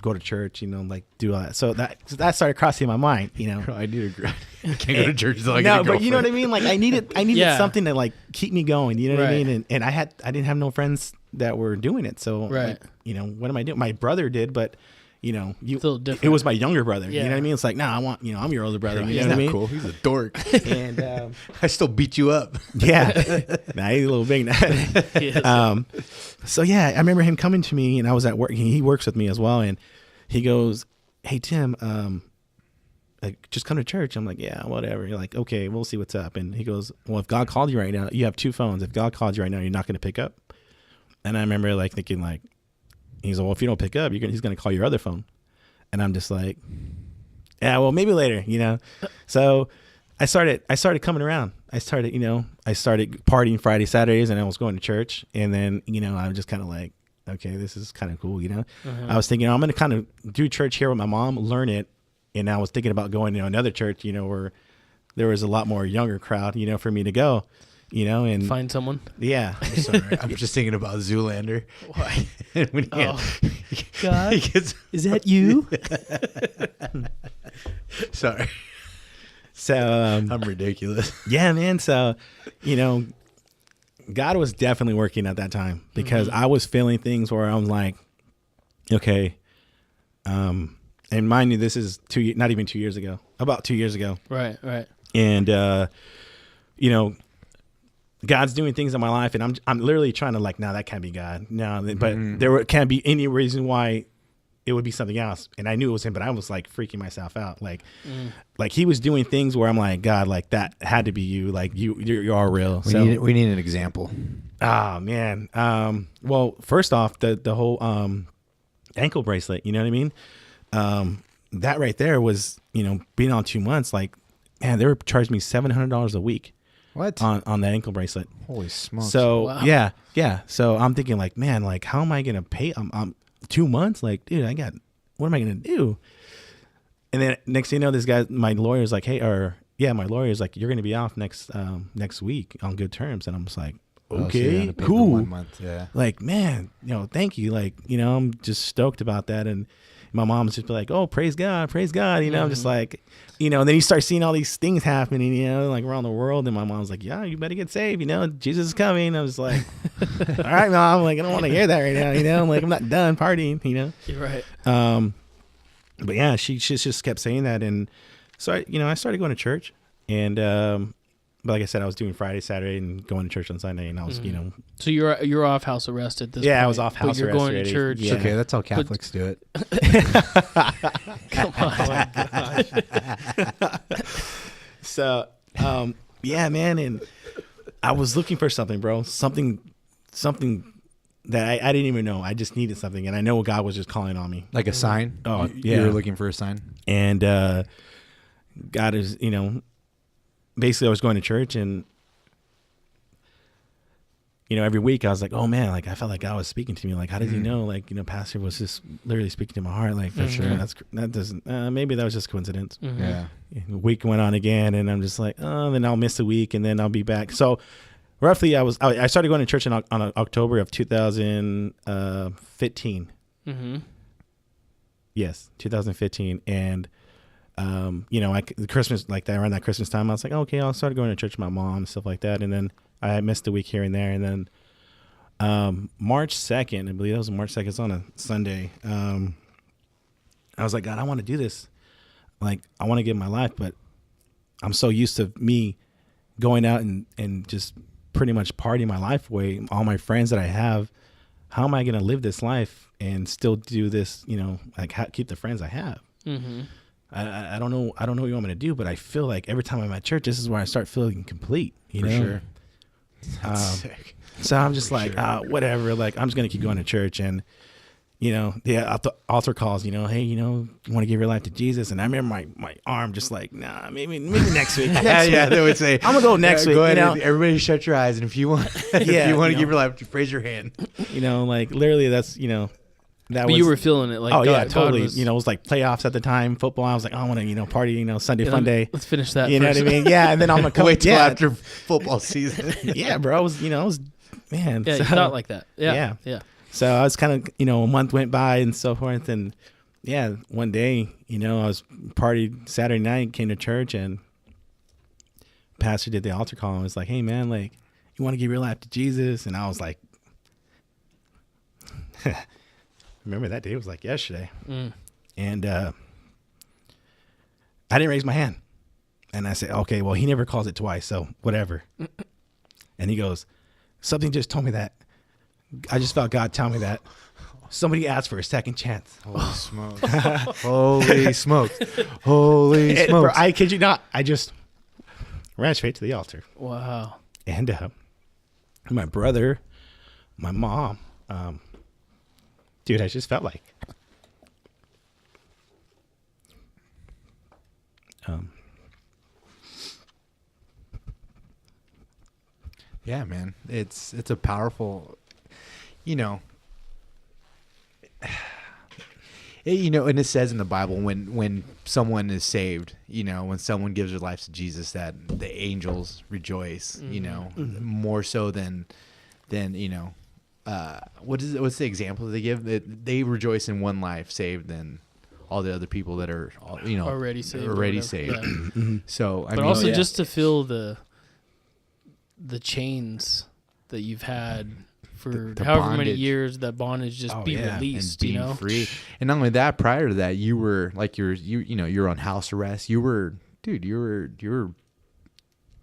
go to church, you know, like do all that. So that started crossing my mind, you know. I need a I can't go to church until I get No, a but you know what I girlfriend. mean? Like I needed Yeah. something to like keep me going, you know what I Right. mean? And I didn't have no friends that were doing it. So Right. like, you know, what am I doing? My brother did, but you know, Still different. it was my younger brother. You know Yeah. what I mean? It's like, nah, I'm your older brother. You He's know what not I mean? cool. He's a dork. And I still beat you up. yeah, nah, he's a little big now. Yes. So yeah, I remember him coming to me, and I was at work. He works with me as well, and he goes, "Hey Tim, like just come to church." I'm like, "Yeah, whatever." You're like, "Okay, we'll see what's up." And he goes, "Well, if God called you right now, you have two phones. If God called you right now, you're not going to pick up." And I remember like thinking like, he's like, "Well, if you don't pick up, he's going to call your other phone." And I'm just like, "Yeah, well, maybe later," you know. So I started coming around. I started partying Friday, Saturdays, and I was going to church. And then, you know, I was just kind of like, okay, this is kind of cool, you know. I was thinking, I'm going to kind of do church here with my mom, learn it. And I was thinking about going to another church, you know, where there was a lot more younger crowd, you know, for me to go, you know. And Find someone. yeah. Sorry, I'm just thinking about Zoolander. Why? When he God, he gets, is that you? sorry, So, I'm ridiculous. yeah, man. So, you know, God was definitely working at that time because I was feeling things where I was like, okay, and mind you, this is not even 2 years ago, about 2 years ago. Right. And, you know, God's doing things in my life and I'm literally trying to like, no, that can't be God. No, but can't be any reason why it would be something else. And I knew it was him, but I was like freaking myself out. Like he was doing things where I'm like, God, like that had to be you. Like you are real. We need an example. Oh man. Well, first off, the whole ankle bracelet, you know what I mean? That right there was, you know, being on 2 months, like, man, they were charging me $700 a week. What? On the ankle bracelet. Holy smokes. So Wow. yeah. So I'm thinking like, man, like how am I gonna pay? I'm 2 months. Like, dude, what am I gonna do? And then next thing you know, this guy, my lawyer's like, my lawyer's like, you're gonna be off next week on good terms. And I'm just like, okay, cool. 1 month, yeah. Like, man, you know, thank you. Like, you know, I'm just stoked about that. And my mom's just like, oh, praise God. You know, I'm just like, you know, and then you start seeing all these things happening, you know, like around the world. And my mom's like, yeah, you better get saved. You know, Jesus is coming. I was like, all right, Mom. Like, I don't want to hear that right now. You know, I'm like, I'm not done partying, you know? You're right. But yeah, she just kept saying that. And so, I started going to church and, but like I said, I was doing Friday, Saturday, and going to church on Sunday, and I was, you know. So you're off house arrest at this point. Yeah, I was off house but you're arrest going already. to church. Yeah. Okay, that's how Catholics do it. Come on. Oh my gosh. So, yeah, man, and I was looking for something, bro. Something that I didn't even know. I just needed something, and I know God was just calling on me. Like a sign? Oh, You yeah. were looking for a sign? And God is, you know, basically I was going to church, and you know, every week I was like, oh man, like I felt like God was speaking to me. Like, how did he know? Like, you know, Pastor was just literally speaking to my heart. Like, for sure, that doesn't. Maybe that was just coincidence. Yeah. The week went on again, and I'm just like, oh, then I'll miss a week, and then I'll be back. So, roughly, I started going to church on October of 2015. Mm-hmm. Yes, 2015, and you know, Christmas, like that around that Christmas time, I was like, okay, I'll start going to church with my mom and stuff like that, and then I missed a week here and there, and then March 2nd, I believe that was March 2nd. It's on a Sunday. I was like, God, I want to do this. Like, I want to give my life, but I'm so used to me going out and just pretty much partying my life away. All my friends that I have, how am I going to live this life and still do this, like keep the friends I have? Mm-hmm. I don't know. I don't know what you want me to do, but I feel like every time I'm at church, this is where I start feeling complete, For sure. That's sick. So I'm just like, whatever. Like, I'm just going to keep going to church. And, the altar calls, hey, you want to give your life to Jesus? And I remember my arm just like, nah, maybe next week. Yeah, they would say, I'm going to go next week. Go ahead, everybody shut your eyes. And if you want, to give your life, raise your hand. Like literally that's, that but you were feeling it, like, oh, God, yeah, totally. was, it was like playoffs at the time, football. I was like, I want to, party, Sunday fun day. Let's finish that. You know what I mean? Yeah, and then I'm gonna come wait till after football season. Yeah, bro. I was, man. Yeah, so, you thought like that. Yeah. So I was kind of, a month went by and so forth, and yeah, one day, I was partied Saturday night, came to church, and pastor did the altar call and was like, hey man, like, you want to give your life to Jesus? And I was like, remember that day? It was like yesterday. And I didn't raise my hand. And I said, okay, well, he never calls it twice, so whatever. And he goes, something just told me that. I just felt God tell me that somebody asked for a second chance. Holy smokes. Holy smokes. Holy smokes. Bro, I kid you not. I just ran straight to the altar. Wow. And my brother, my mom, dude, I just felt like yeah, man, it's a powerful, and it says in the Bible when someone is saved, when someone gives their life to Jesus, that the angels rejoice, more so than what's the example they give? They rejoice in one life saved than all the other people that are, already saved. Yeah. So, but also just to feel the chains that you've had for the however bondage. many years, that bondage just be released, and being free. And not only that, prior to that, you were like you're on house arrest. You were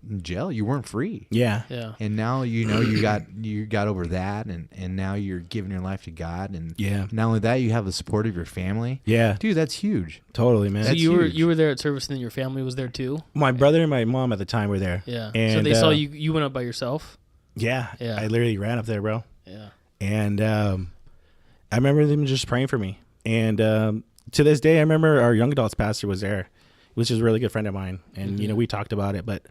in jail. You weren't free. Yeah. And now you got over that, and now you're giving your life to God, and not only that, you have the support of your family. Yeah, dude, that's huge. Totally, man. So you were there at service, and then your family was there too. My brother and my mom at the time were there. Yeah. And so they saw you. You went up by yourself. Yeah. Yeah. I literally ran up there, bro. Yeah. And I remember them just praying for me. And to this day, I remember our young adults pastor was there, which is a really good friend of mine. And we talked about it, but.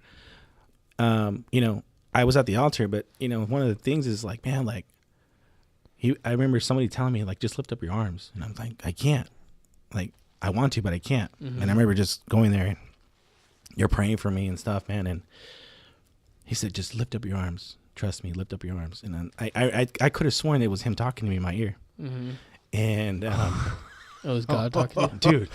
I was at the altar, but one of the things is like, man, like I remember somebody telling me like, just lift up your arms. And I'm like, I can't, like, I want to, but I can't. And I remember just going there and you're praying for me and stuff, man. And he said, just lift up your arms. Trust me, lift up your arms. And then I could have sworn it was him talking to me in my ear. And, it was God talking to you. Dude,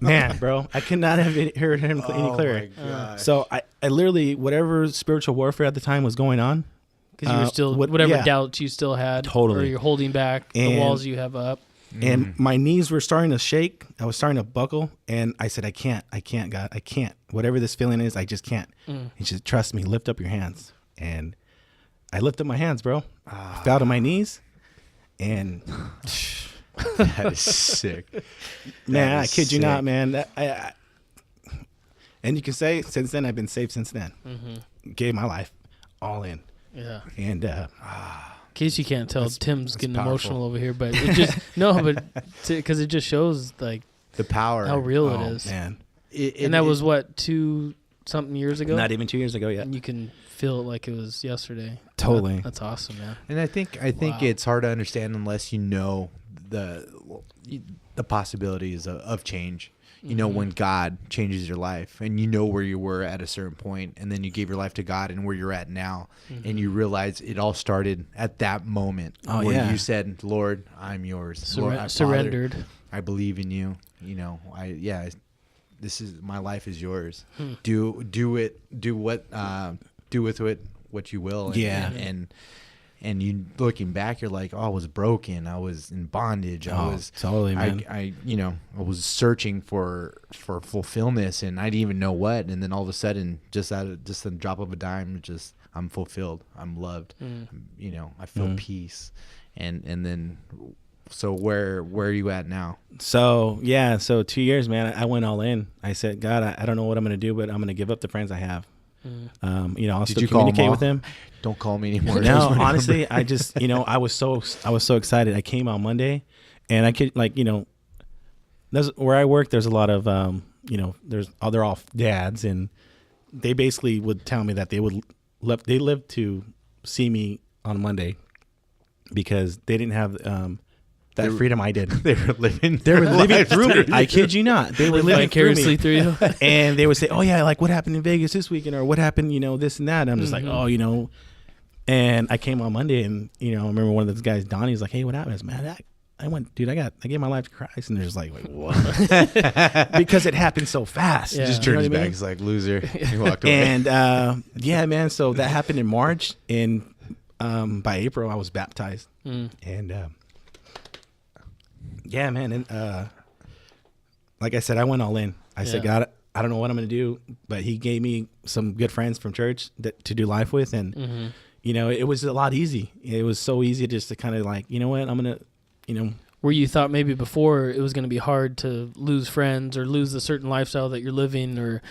man, bro, I could not have heard him any clearer. So I literally, whatever spiritual warfare at the time was going on, because you were still whatever doubts you still had, totally, or you're holding back the walls you have up, and my knees were starting to shake. I was starting to buckle, and I said, I can't, God, I can't. Whatever this feeling is, I just can't. He said, trust me, lift up your hands, and I lifted my hands, bro. I fell to my knees, and. That is sick, man. I kid you not, man. And you can say since then I've been saved. Since then, gave my life all in. Yeah. And in case you can't tell, Tim's getting powerful. Emotional over here, but it just because it just shows like the power, how real it is, man. And that was what 2-something years ago. Not even 2 years ago yet. And you can feel it like it was yesterday. Totally. That's awesome, man. And I think it's hard to understand unless you know the possibilities of change. When God changes your life, and where you were at a certain point, and then you gave your life to God, and where you're at now, and you realize it all started at that moment where you said, "Lord, I'm yours." Lord, surrendered. Father, I believe in you. This is my life is yours. Do with it what you will. And and you looking back, you're like, oh, I was broken. I was in bondage. I was totally, man. I I was searching for fulfillment, and I didn't even know what. And then all of a sudden, just the drop of a dime, just I'm fulfilled. I'm loved. I feel peace. And then, so where are you at now? So 2 years, man. I went all in. I said, God, I don't know what I'm going to do, but I'm going to give up the friends I have. I'll Did still you call communicate with them. Don't call me anymore. No, honestly, I just, I was so excited. I came on Monday, and I could there's where I work. There's a lot of, they're all dads, and they basically would tell me that they lived to see me on Monday because they didn't have that freedom I did. They were living through me. I kid you not. They were living vicariously through you. And they would say, oh yeah, like what happened in Vegas this weekend, or what happened, this and that. And I'm just like, and I came on Monday, and I remember one of those guys, Donnie's like, hey, what happened? I was, man, I gave my life to Christ. And they're just like, wait, what? Because it happened so fast. Yeah. Just turned his back. He's like, loser. He walked away. And man, so that happened in March, and by April I was baptized. And yeah, man. And like I said, I went all in. I said, God, I don't know what I'm going to do, but he gave me some good friends from church to do life with. And, it was a lot easy. It was so easy just to kind of like, you know what, I'm going to, Where you thought maybe before it was going to be hard to lose friends or lose a certain lifestyle that you're living, or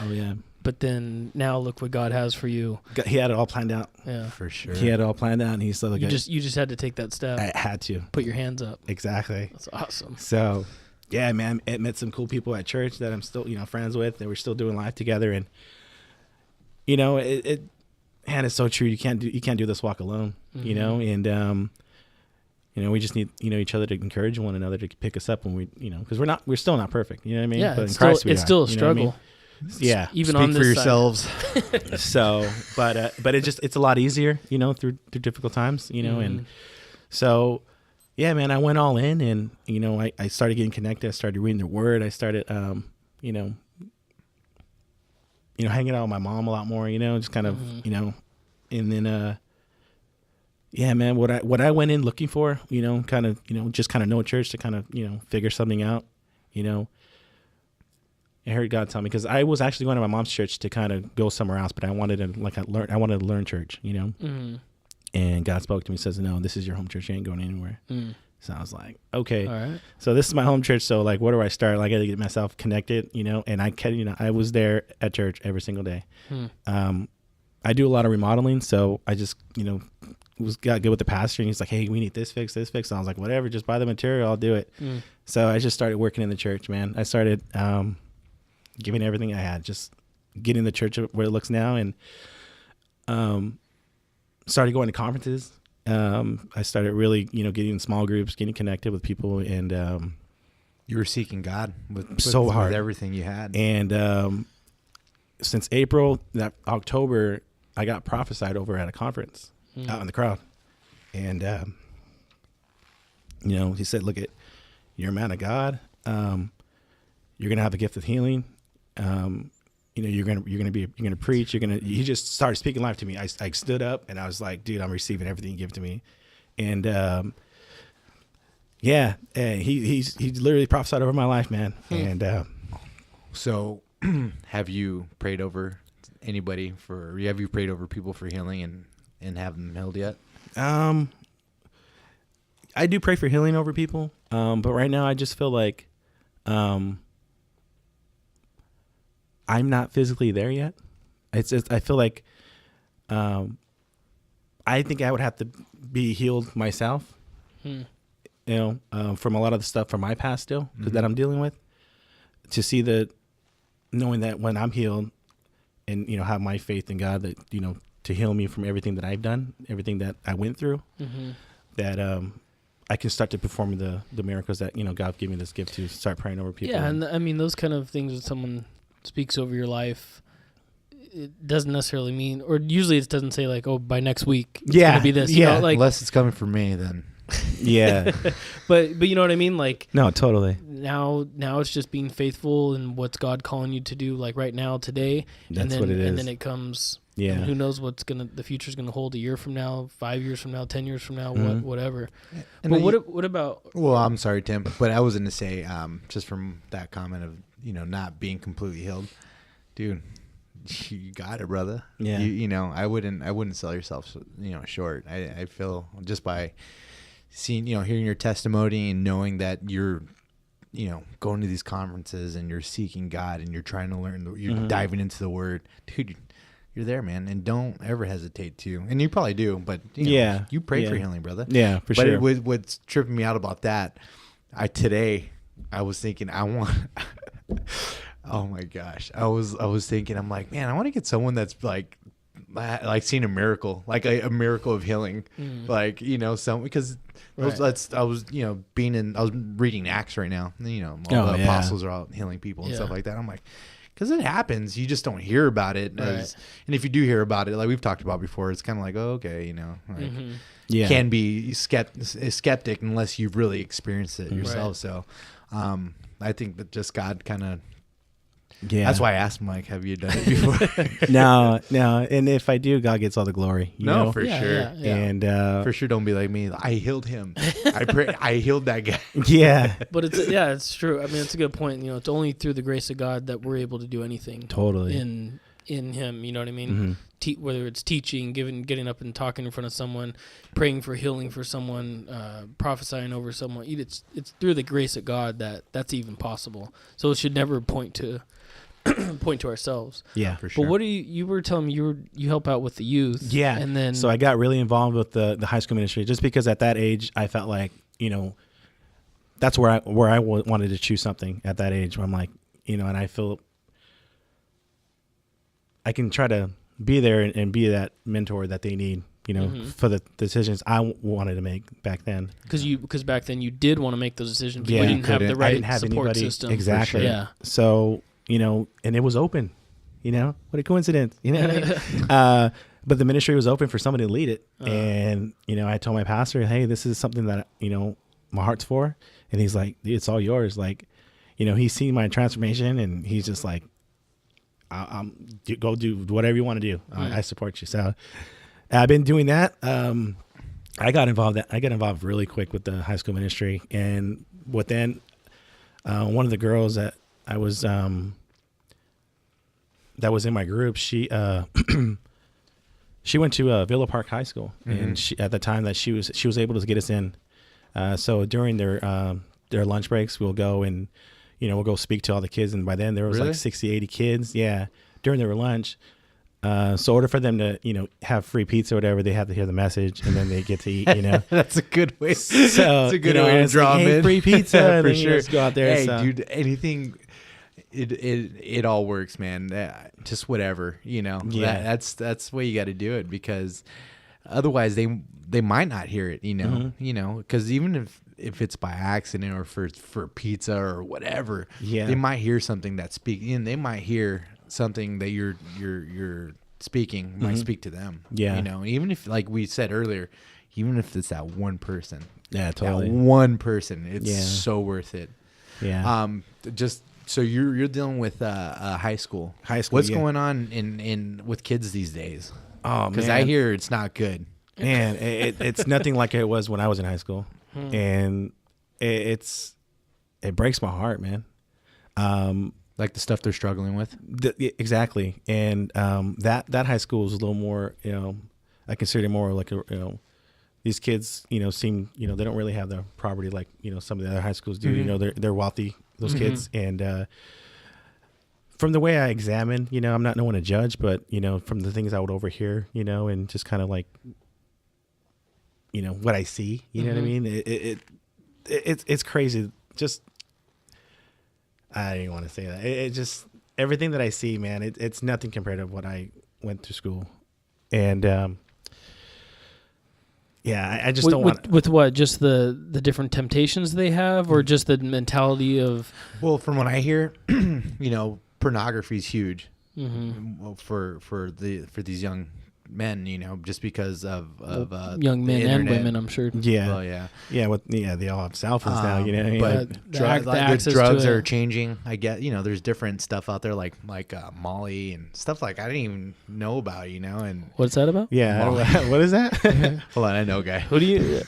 but then now look what God has for you. He had it all planned out. Yeah, for sure. He had it all planned out, and he said, you just had to take that step. I had to put your hands up. Exactly. That's awesome. So, yeah, man, I met some cool people at church that I'm still friends with. That we're still doing life together, and and it's so true. You can't do this walk alone. And we just need, each other to encourage one another to pick us up when we, because we're still not perfect. You know what I mean? Yeah, but it's in Christ it's still a struggle. Yeah. Even Speak on this for yourselves. So, but it's a lot easier, through difficult times, and so, yeah, man, I went all in, and, I started getting connected. I started reading the word. I started, hanging out with my mom a lot more, just kind of, and then, yeah, man, what I went in looking for, kind of, just kind of know church to kind of, figure something out, I heard God tell me, because I was actually going to my mom's church to kind of go somewhere else, but I wanted to learn church, and God spoke to me, says, no, this is your home church. You ain't going anywhere. So I was like, okay, all right. So this is my home church. So like, where do I start? Like, I got to get myself connected, and I was there at church every single day. I do a lot of remodeling. So I just, got good with the pastor, and he's like, hey, we need this fixed. And I was like, whatever, just buy the material, I'll do it. So I just started working in the church, man. I started giving everything I had, just getting the church where it looks now, and started going to conferences. I started really, getting in small groups, getting connected with people, and you were seeking God with everything you had. And since April, that October, I got prophesied over at a conference out in the crowd. And, he said, look, you're a man of God. You're going to have the gift of healing. You're going to preach. He just started speaking life to me. I stood up, and I was like, dude, I'm receiving everything you give to me. And, he literally prophesied over my life, man. And, so have you prayed over anybody have you prayed over people for healing and have them healed yet? I do pray for healing over people. But right now I just feel like, I'm not physically there yet. It's just, I feel like, I think I would have to be healed myself, from a lot of the stuff from my past still that I'm dealing with, to see knowing that when I'm healed and, have my faith in God that, to heal me from everything that I've done, everything that I went through, that, I can start to perform the miracles that, God gave me this gift to start praying over people. Yeah. And I mean, those kind of things, when someone speaks over your life, it doesn't necessarily mean, or usually it doesn't say like, oh, by next week it's gonna be this. Unless it's coming from me, then yeah. but you know what I mean? Like, no, totally. Now it's just being faithful in what's God calling you to do, like right now, today. That's what it is. And then it comes Yeah. And who knows the future's gonna hold a year from now, 5 years from now, 10 years from now, whatever. And But what about? Well, I'm sorry, Tim, but I was going to say, just from that comment of, not being completely healed, dude, you got it, brother. Yeah. I wouldn't sell yourself, short. I feel just by seeing, hearing your testimony and knowing that you're, going to these conferences and you're seeking God and you're trying to learn, you're diving into the Word, dude. You're there, man, and don't ever hesitate to. And you probably do, but you pray for healing, brother. Yeah, for sure. But what's tripping me out about that, today I was thinking oh my gosh, I was thinking, I'm like, man, I want to get someone that's like seeing a miracle, like a miracle of healing, like some because Right. I was reading Acts right now, all the apostles are out healing people and stuff like that. I'm like. Because it happens, you just don't hear about it. And if you do hear about it, like we've talked about before, it's kind of like, oh, okay, you can be skeptic unless you've really experienced it yourself. Right. So I think that just God kind of, that's why I asked him, like, have you done it before? No. And if I do, God gets all the glory. You know? For sure. Yeah. And for sure, don't be like me. I healed him. I healed that guy. Yeah. But it's true. I mean, it's a good point. It's only through the grace of God that we're able to do anything. Totally. In him, you know what I mean? Whether it's teaching, getting up and talking in front of someone, praying for healing for someone, prophesying over someone. It's through the grace of God that's even possible. So it should never point to ourselves. Yeah, for sure. But what do you were telling me you help out with the youth? Yeah. And then so I got really involved with the high school ministry just because at that age I felt like, that's where I wanted to choose something at that age. Where I'm like, and I feel I can try to be there and be that mentor that they need, for the decisions I wanted to make back then. Because back then you did want to make those decisions, but Yeah, you didn't have the I right didn't have support anybody. system. Exactly. Yeah. So, and it was open, what a coincidence, but the ministry was open for somebody to lead it. And, I told my pastor, hey, this is something that, my heart's for. And he's like, dude, it's all yours. Like, he's seen my transformation and he's just like, go do whatever you want to do. I support you. So I've been doing that. I got involved really quick with the high school ministry. And within one of the girls that I was that was in my group, she she went to Villa Park High School, and she, at the time that she was able to get us in. So during their lunch breaks, we'll go and we'll go speak to all the kids, and by then there was like 60, 80 kids. Yeah, during their lunch. So in order for them to have free pizza or whatever, they have to hear the message, and then they get to eat. That's a good way. So that's a good way to draw them in. Free pizza, and for then sure. Just go out there. Hey, so. dude, anything. It all works, man. Just whatever, Yeah. That's the way you got to do it, because otherwise they might not hear it, because even if it's by accident or for pizza or whatever, they might hear something that's speaking, and they might hear something that you're speaking might speak to them. Yeah. Even if, like we said earlier, even if it's that one person. Yeah, totally. That one person, it's so worth it. Yeah. Just so you're dealing with high school. What's going on in with kids these days? Oh, because man. I hear it's not good. Man, it's nothing like it was when I was in high school, and it breaks my heart, man. Like the stuff they're struggling with. Exactly, and that high school is a little more, I consider it more like these kids, seem, they don't really have the property like some of the other high schools do. They're wealthy, those kids, and from the way I examine, I'm not no one to judge, but from the things I would overhear, and just kind of like, what I see, you know what I mean? It's crazy. Just, I didn't want to say that. It just, everything that I see, man, it's nothing compared to what I went through school. And, I just don't want with what, just the different temptations they have, or just the mentality of. Well, from what I hear, pornography is huge for these young men, just because of young the men and internet. women, I'm sure. Yeah. Well, yeah. They all have cell phones now, But The access to drugs it. are changing. I get, there's different stuff out there like Molly and stuff like I didn't even know about, and What's that about? Yeah. What is that? hold on, I know, guy. Who do you?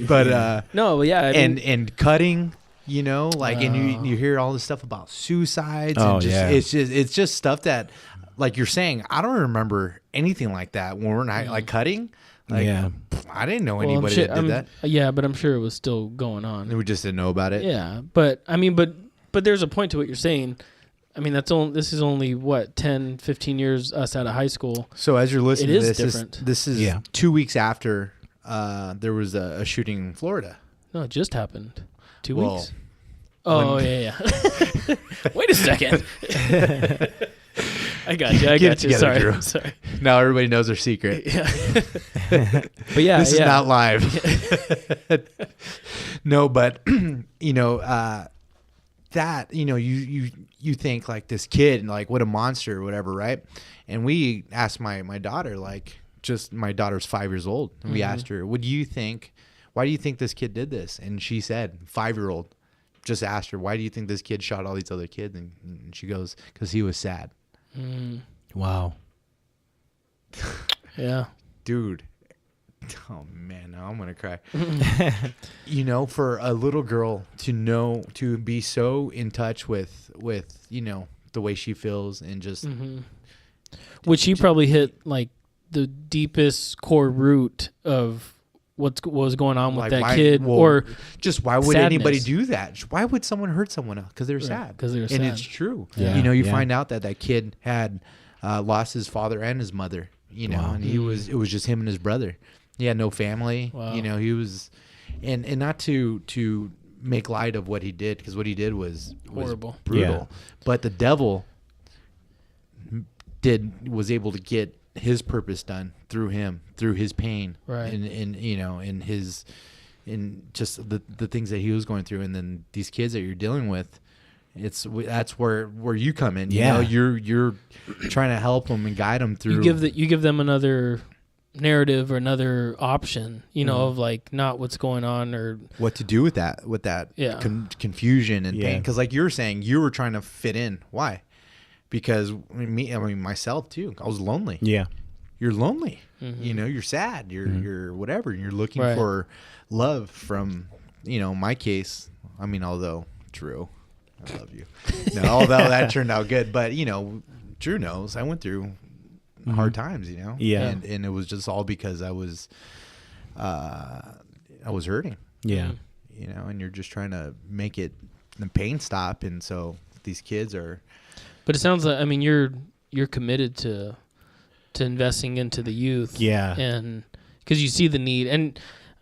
But No, well, yeah. I mean, and cutting, and you hear all this stuff about suicides. Oh, and just, yeah. it's just stuff that, like you're saying, I don't remember anything like that when we're not like cutting. Like, Yeah. I didn't know well, I'm anybody sure- that did that. Yeah, but I'm sure it was still going on. We just didn't know about it. Yeah, but I mean, but there's a point to what you're saying. I mean, this is only what 10, 15 years us out of high school. So as you're listening It to is this, different. this is Yeah. 2 weeks after there was a shooting in Florida. No, it just happened. 2 Well, weeks. Oh yeah. Wait a second. I got you. Get it together, Sorry. Drew. Sorry. Now everybody knows their secret. Yeah. But yeah, This is yeah. not live. No, but that you think like this kid and like what a monster or whatever, right? And we asked my daughter, like, just my daughter's 5 years old, and we asked her, why do you think this kid did this? And she said, 5-year-old just asked her, why do you think this kid shot all these other kids? And she goes, because he was sad. Wow. Yeah. Dude, oh man, now I'm gonna cry. For a little girl to be so in touch with the way she feels and just Which he probably hit like the deepest core root of what was going on with like, that why- kid, well, or just why would sadness. anybody do that? Why would someone hurt someone else? Because they're sad. 'cause they were and sad. it's true. Yeah. You Yeah. find out that kid had lost his father and his mother. Wow. And it was just him and his brother. He had no family. Wow. He was, and not to make light of what he did, because what he did was Horrible. brutal. Yeah. But the devil was able to get his purpose done through him, through his pain, Right. and in his, in just the things that he was going through, and then these kids that you're dealing with. That's where you come in. Yeah. You're trying to help them and guide them through. you give them another narrative or another option, of like not what's going on or what to do with that Yeah. confusion and Yeah. pain. Because like you were saying, you were trying to fit in. Why? Because myself too. I was lonely. Yeah. You're lonely. You're sad. You're whatever. You're looking Right. for love from my case. Although Drew, I love you. No, although that turned out good, but Drew knows I went through hard times. Yeah. and it was just all because I was hurting. Yeah. And you're just trying to make the pain stop, and so these kids are. But it sounds like you're committed to investing into the youth. Yeah. And because you see the need, and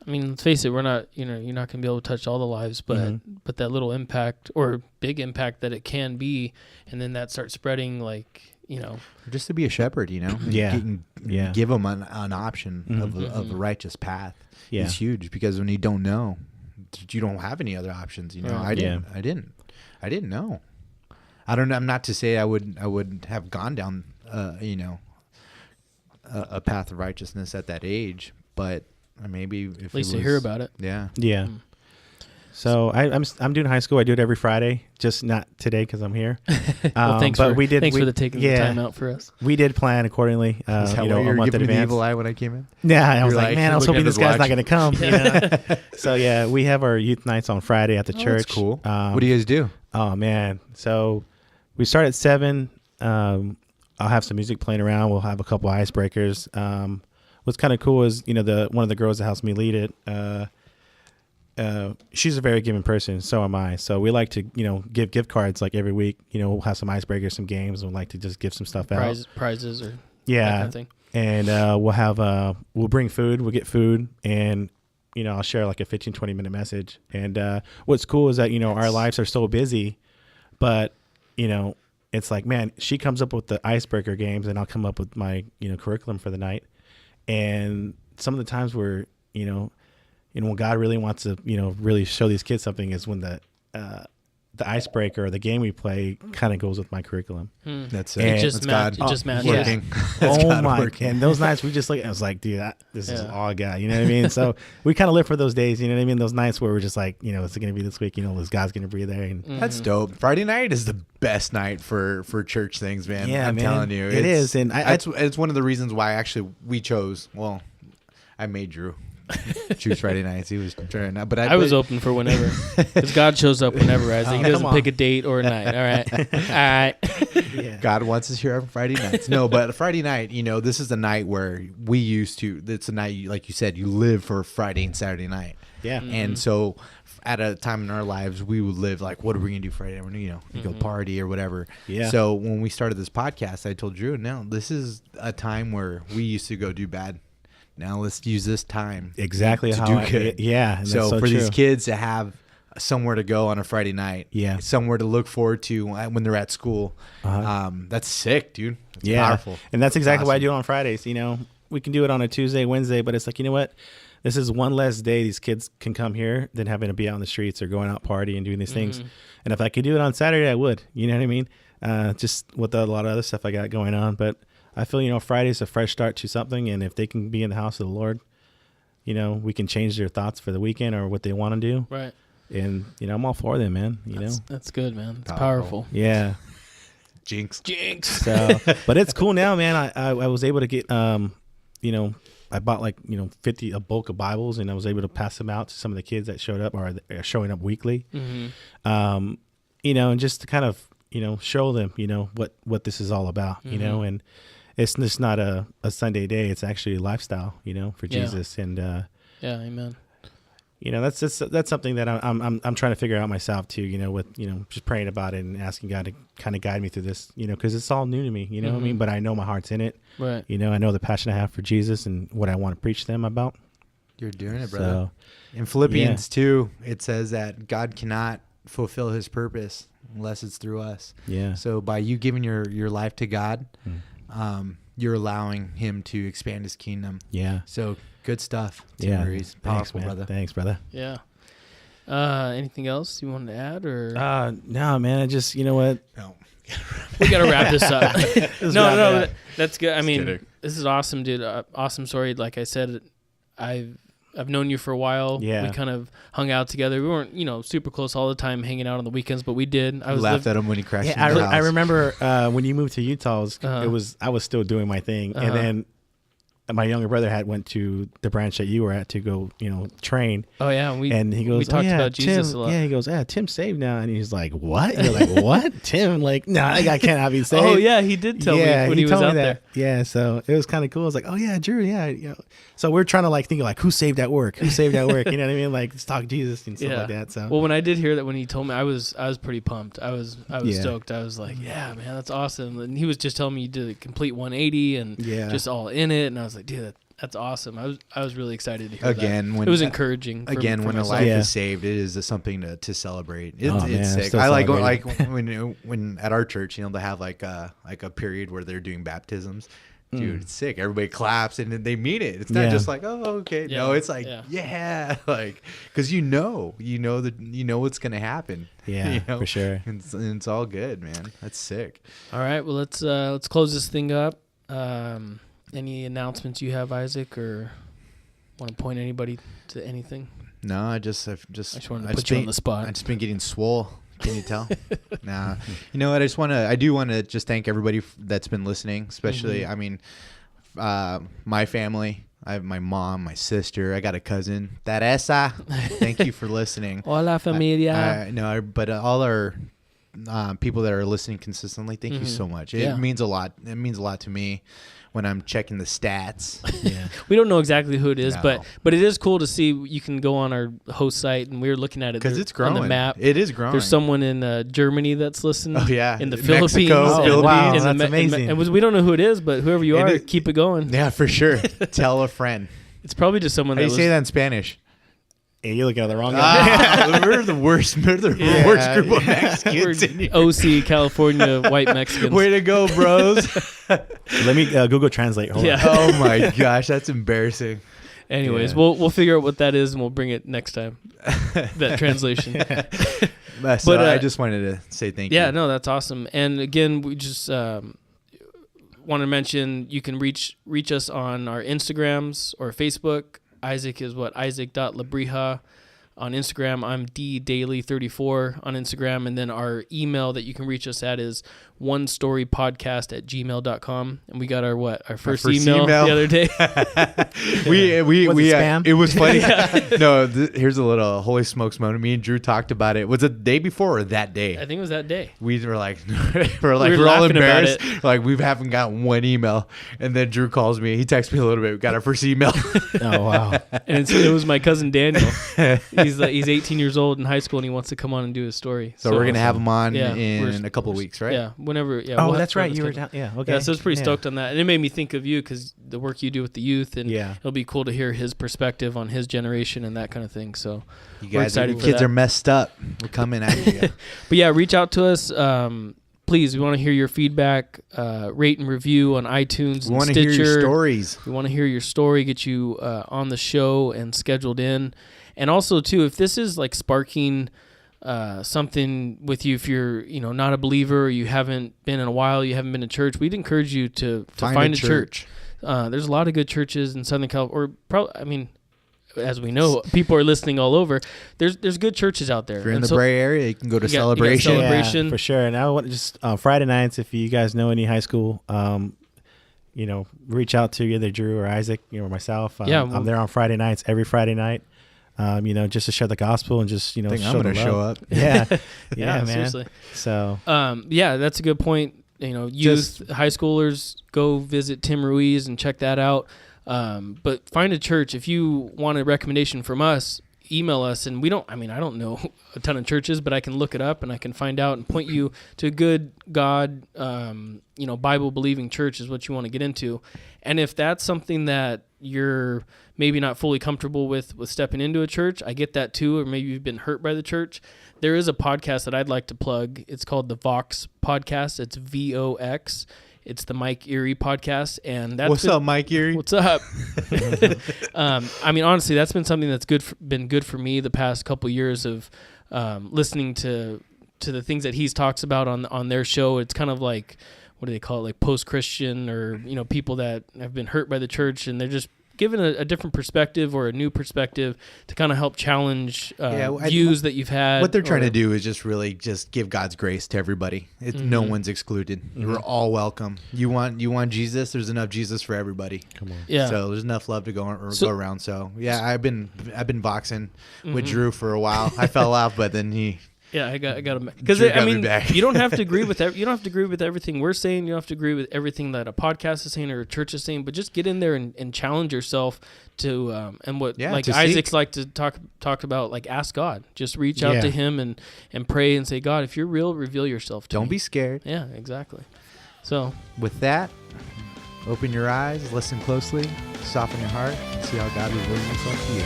I mean, let's face it, we're not you're not gonna be able to touch all the lives, but that little impact or big impact that it can be, and then that starts spreading like Just to be a shepherd, Yeah. Yeah. Give them an option of a righteous path. Yeah. It's huge, because when you don't know, you don't have any other options. Right. I didn't know. I don't know. I'm not to say I would have gone down, a path of righteousness at that age, but maybe if at least to hear about it. Yeah. Yeah. So I'm doing high school. I do it every Friday, just not today because I'm here. Well, thanks but for we taking the time out for us. We did plan accordingly. Is that a why you were month in giving me the advance. evil eye when I came in? Yeah, I was You're like, like, man, I was looking hoping at this his guy's not watch. going to come. So yeah, we have our youth nights on Friday at the Oh, church. that's cool. What do you guys do? Oh man, so we start at 7. I'll have some music playing around. We'll have a couple icebreakers. What's kind of cool is one of the girls that helps me lead it. She's a very giving person. So am I. So we like to give gift cards like every week. We'll have some icebreakers, some games. We'll like to just give some stuff out. Prizes or Yeah. that kind of thing. And we'll bring food. We'll get food, and I'll share like a 15-20 minute message. And what's cool is that our lives are so busy, but it's like, man, she comes up with the icebreaker games, and I'll come up with my curriculum for the night. And some of the times where when God really wants to really show these kids something is when the icebreaker or the game we play kind of goes with my curriculum. That's And it. It just That's matched. God It just matched. working. Yeah. That's Oh God my! working. And those nights we just I was like, dude, this is Yeah. all God. You know what I mean? So we kind of live for those days. You know what I mean? Those nights where we're just like, you know, it's going to be this week. You know, is God's going to be there? And That's dope. Friday night is the best night for church things, man. Yeah, I'm man. telling you, It is, and it's one of the reasons why actually we chose. Well, I made Drew choose Friday nights. He was trying not, but I was open for whenever, because God shows up whenever. Isaac. He come doesn't on. pick a date or a night. All right, all right. yeah. God wants us here on Friday nights. No, but Friday night, you know, this is the night where we used to. It's a night, like you said, you live for Friday and Saturday night. Yeah. And so at a time in our lives, we would live like, what are we going to do Friday? We're gonna, you know, go party or whatever. Yeah. So when we started this podcast, I told Drew, no, this is a time where we used to go do bad. Now let's use this time Exactly to how do I- good. yeah, and that's So so for these true. kids to have somewhere to go on a Friday night, Yeah. somewhere to look forward to when they're at school, that's sick, dude. It's Yeah. powerful. And that's exactly why I Awesome. do it on Fridays. You know, we can do it on a Tuesday, Wednesday, but it's like, you know what? This is one less day these kids can come here than having to be out in the streets or going out party and doing these things. And if I could do it on Saturday, I would. You know what I mean? Just with a lot of other stuff I got going on. But I feel, you know, Friday's a fresh start to something. And if they can be in the house of the Lord, you know, we can change their thoughts for the weekend or what they want to do. Right. And, you know, I'm all for them, man. You know? That's good, man. It's Powerful. powerful. Yeah. Jinx. Jinx. So, but it's cool now, man. I was able to get, you know, I bought like, you know, a bulk of Bibles, and I was able to pass them out to some of the kids that showed up or are showing up weekly. You know, and just to kind of, you know, show them, you know, what this is all about, you know, and it's just not a Sunday day. It's actually a lifestyle, you know, for Yeah. Jesus. And, Yeah. Amen. you know, that's something that I'm trying to figure out myself too, you know, with, you know, just praying about it and asking God to kind of guide me through this, you know, because it's all new to me, you know what I mean? But I know my heart's in it. Right. You know, I know the passion I have for Jesus and what I want to preach to them about. You're doing it, brother. So, In Philippians 2, it says that God cannot fulfill his purpose unless it's through us. yeah. So by you giving your life to God, you're allowing him to expand his kingdom. Yeah. So good stuff. Tim Yeah. Ruiz. Thanks, Powerful, man. brother. Thanks, brother. Yeah. Anything else you wanted to add, or No, man. I just, you know what? No. we gotta wrap this up? No, that's good. I mean, kidding. this is awesome, dude. Awesome story. Like I said, I've known you for a while. Yeah. We kind of hung out together. We weren't, you know, super close all the time, hanging out on the weekends, but we did. I I was laughed at him when he crashed Yeah, in the house. I remember when you moved to Utah, Uh-huh. I was still doing my thing. And then my younger brother went to the branch that you were at to go, you know, train. Oh yeah, And he goes, we talked oh, yeah, about Jesus Tim, a lot. Yeah, he goes, yeah, Tim's saved now. And he's like, what? You're like, what? Tim? Like, no, that guy can't have you saved. Oh yeah, he did tell me when he was told me out there. that. Yeah, so it was kind of cool. I was like, oh yeah, Drew, yeah. You know. So we're trying to like think like, who saved at work? Who saved at work? You know what I mean? Like, let's talk Jesus and stuff Yeah. like that. So Well, when I did hear that, when he told me, I was pretty pumped. I was Yeah. stoked. I was like, yeah, man, that's awesome. And he was just telling me you did a complete 180 and Yeah. just all in it. And I was like, dude, that's awesome. I was really excited to hear Again, that. when It was encouraging. For when a myself. life Yeah. is saved, it is something to celebrate. It's, Oh, man, it's I'm sick. still I like celebrating. when at our church, you know, they have like a period where they're doing baptisms. Dude, it's sick. Everybody claps and then they mean it. It's not Yeah. just like, oh, okay. Yeah. No, it's like, Yeah. yeah, like because you know what's gonna happen. Yeah, you know? for sure. And it's all good, man. That's sick. All right, well let's close this thing up. Any announcements you have, Isaac, or want to point anybody to anything? No, I've I just wanted to I've put you on been- the spot. I've just been getting swole. Can you tell? Nah. You know what? I do want to just thank everybody that's been listening, especially, I mean, my family. I have my mom, my sister. I got a cousin. Teresa. Thank you for listening. Hola, familia. No, but all our people that are listening consistently, thank you so much. It Yeah. means a lot. It means a lot to me when I'm checking the stats. Yeah. We don't know exactly who it is, No. but it is cool to see. You can go on our host site, and we were looking at it Because there it's growing. on the map. It is growing. There's someone in Germany that's listening. Oh, yeah. in the Mexico, Philippines. Philippines. Wow, and that's amazing. And we don't know who it is, but whoever you And are, it- keep it going. Yeah, for sure. Tell a friend. It's probably just someone How do that you was. say that in Spanish? Hey, you're looking at the wrong guy. We're the worst. We're the worst group of Mexicans in here. OC California white Mexicans. Way to go, bros. Let me Google Translate. Hold Yeah. on. Oh my gosh, that's embarrassing. Anyways, Yeah. we'll figure out what that is, and we'll bring it next time. That translation. So I just wanted to say thank you. Yeah, no, that's awesome. And again, we just want to mention you can reach us on our Instagrams or Facebook. Isaac is Isaac.Labrija on Instagram. I'm ddaily34 on Instagram. And then our email that you can reach us at is onestorypodcast@gmail.com. And we got our first email the other day. Spam? It was funny. No, here's a little holy smokes moment. Me and Drew talked about it. Was it the day before or that day? I think it was that day. We were like, we're all embarrassed. Like we haven't gotten one email. And then Drew calls me. He texts me a little bit. We got our first email. Oh, wow. And it was my cousin Daniel. He's 18 years old in high school, and he wants to come on and do his story. So we're going to have him on in a couple of weeks, right? Yeah, whenever. Yeah. Oh, that's right. You were down. Yeah, okay. Yeah, so I was pretty stoked on that. And it made me think of you because the work you do with the youth, and it'll be cool to hear his perspective on his generation and that kind of thing. So you guys, kids are messed up. We're coming at you. But yeah, reach out to us. Please, we want to hear your feedback. Rate and review on iTunes and Stitcher. We want to hear your stories. We want to hear your story, get you on the show and scheduled in. And also, too, if this is like sparking something with you, if you're not a believer, or you haven't been in a while, you haven't been to church, we'd encourage you to find a church. There's a lot of good churches in Southern California, as we know, people are listening all over. There's good churches out there. If you're in the Bay Area, you can go to Celebration. Celebration. Yeah, for sure. And I want to just Friday nights, if you guys know any high school, reach out to either Drew or Isaac, or myself. I'm there on Friday nights, every Friday night. Just to share the gospel and just, I think I'm going to show up. Yeah. Yeah, man. Seriously. So, that's a good point. Youth, high schoolers, go visit Tim Ruiz and check that out. But find a church. If you want a recommendation from us, email us. And I don't know a ton of churches, but I can look it up and I can find out and point you to a good God, Bible believing church is what you want to get into. And if that's something that you're maybe not fully comfortable with stepping into a church, I get that too. Or maybe you've been hurt by the church. There is a podcast that I'd like to plug. It's called the Vox Podcast. It's VOX. It's the Mike Erie podcast. And that's What's up, Mike Erie? What's up? Honestly, that's been something that's been good for me the past couple years of listening to the things that he talks about on their show. It's kind of like, what do they call it? Like post-Christian, or, people that have been hurt by the church, and they're just given a different perspective or a new perspective to kind of help challenge views that you've had. What they're trying to do is just really just give God's grace to everybody. No one's excluded. Mm-hmm. We're all welcome. You want Jesus? There's enough Jesus for everybody. Come on. Yeah. So there's enough love to go around. So yeah, I've been voxing with Drew for a while. I fell off, but then he. Yeah, I got him, because you don't have to agree with everything we're saying. You don't have to agree with everything that a podcast is saying or a church is saying. But just get in there and challenge yourself to Isaac's like to talk about, like, ask God. Just reach out to Him and pray and say, God, if you're real, reveal yourself to me. Don't be scared. Yeah, exactly. So with that, open your eyes, listen closely, soften your heart, and see how God reveals Himself to you.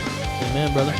Amen, brother.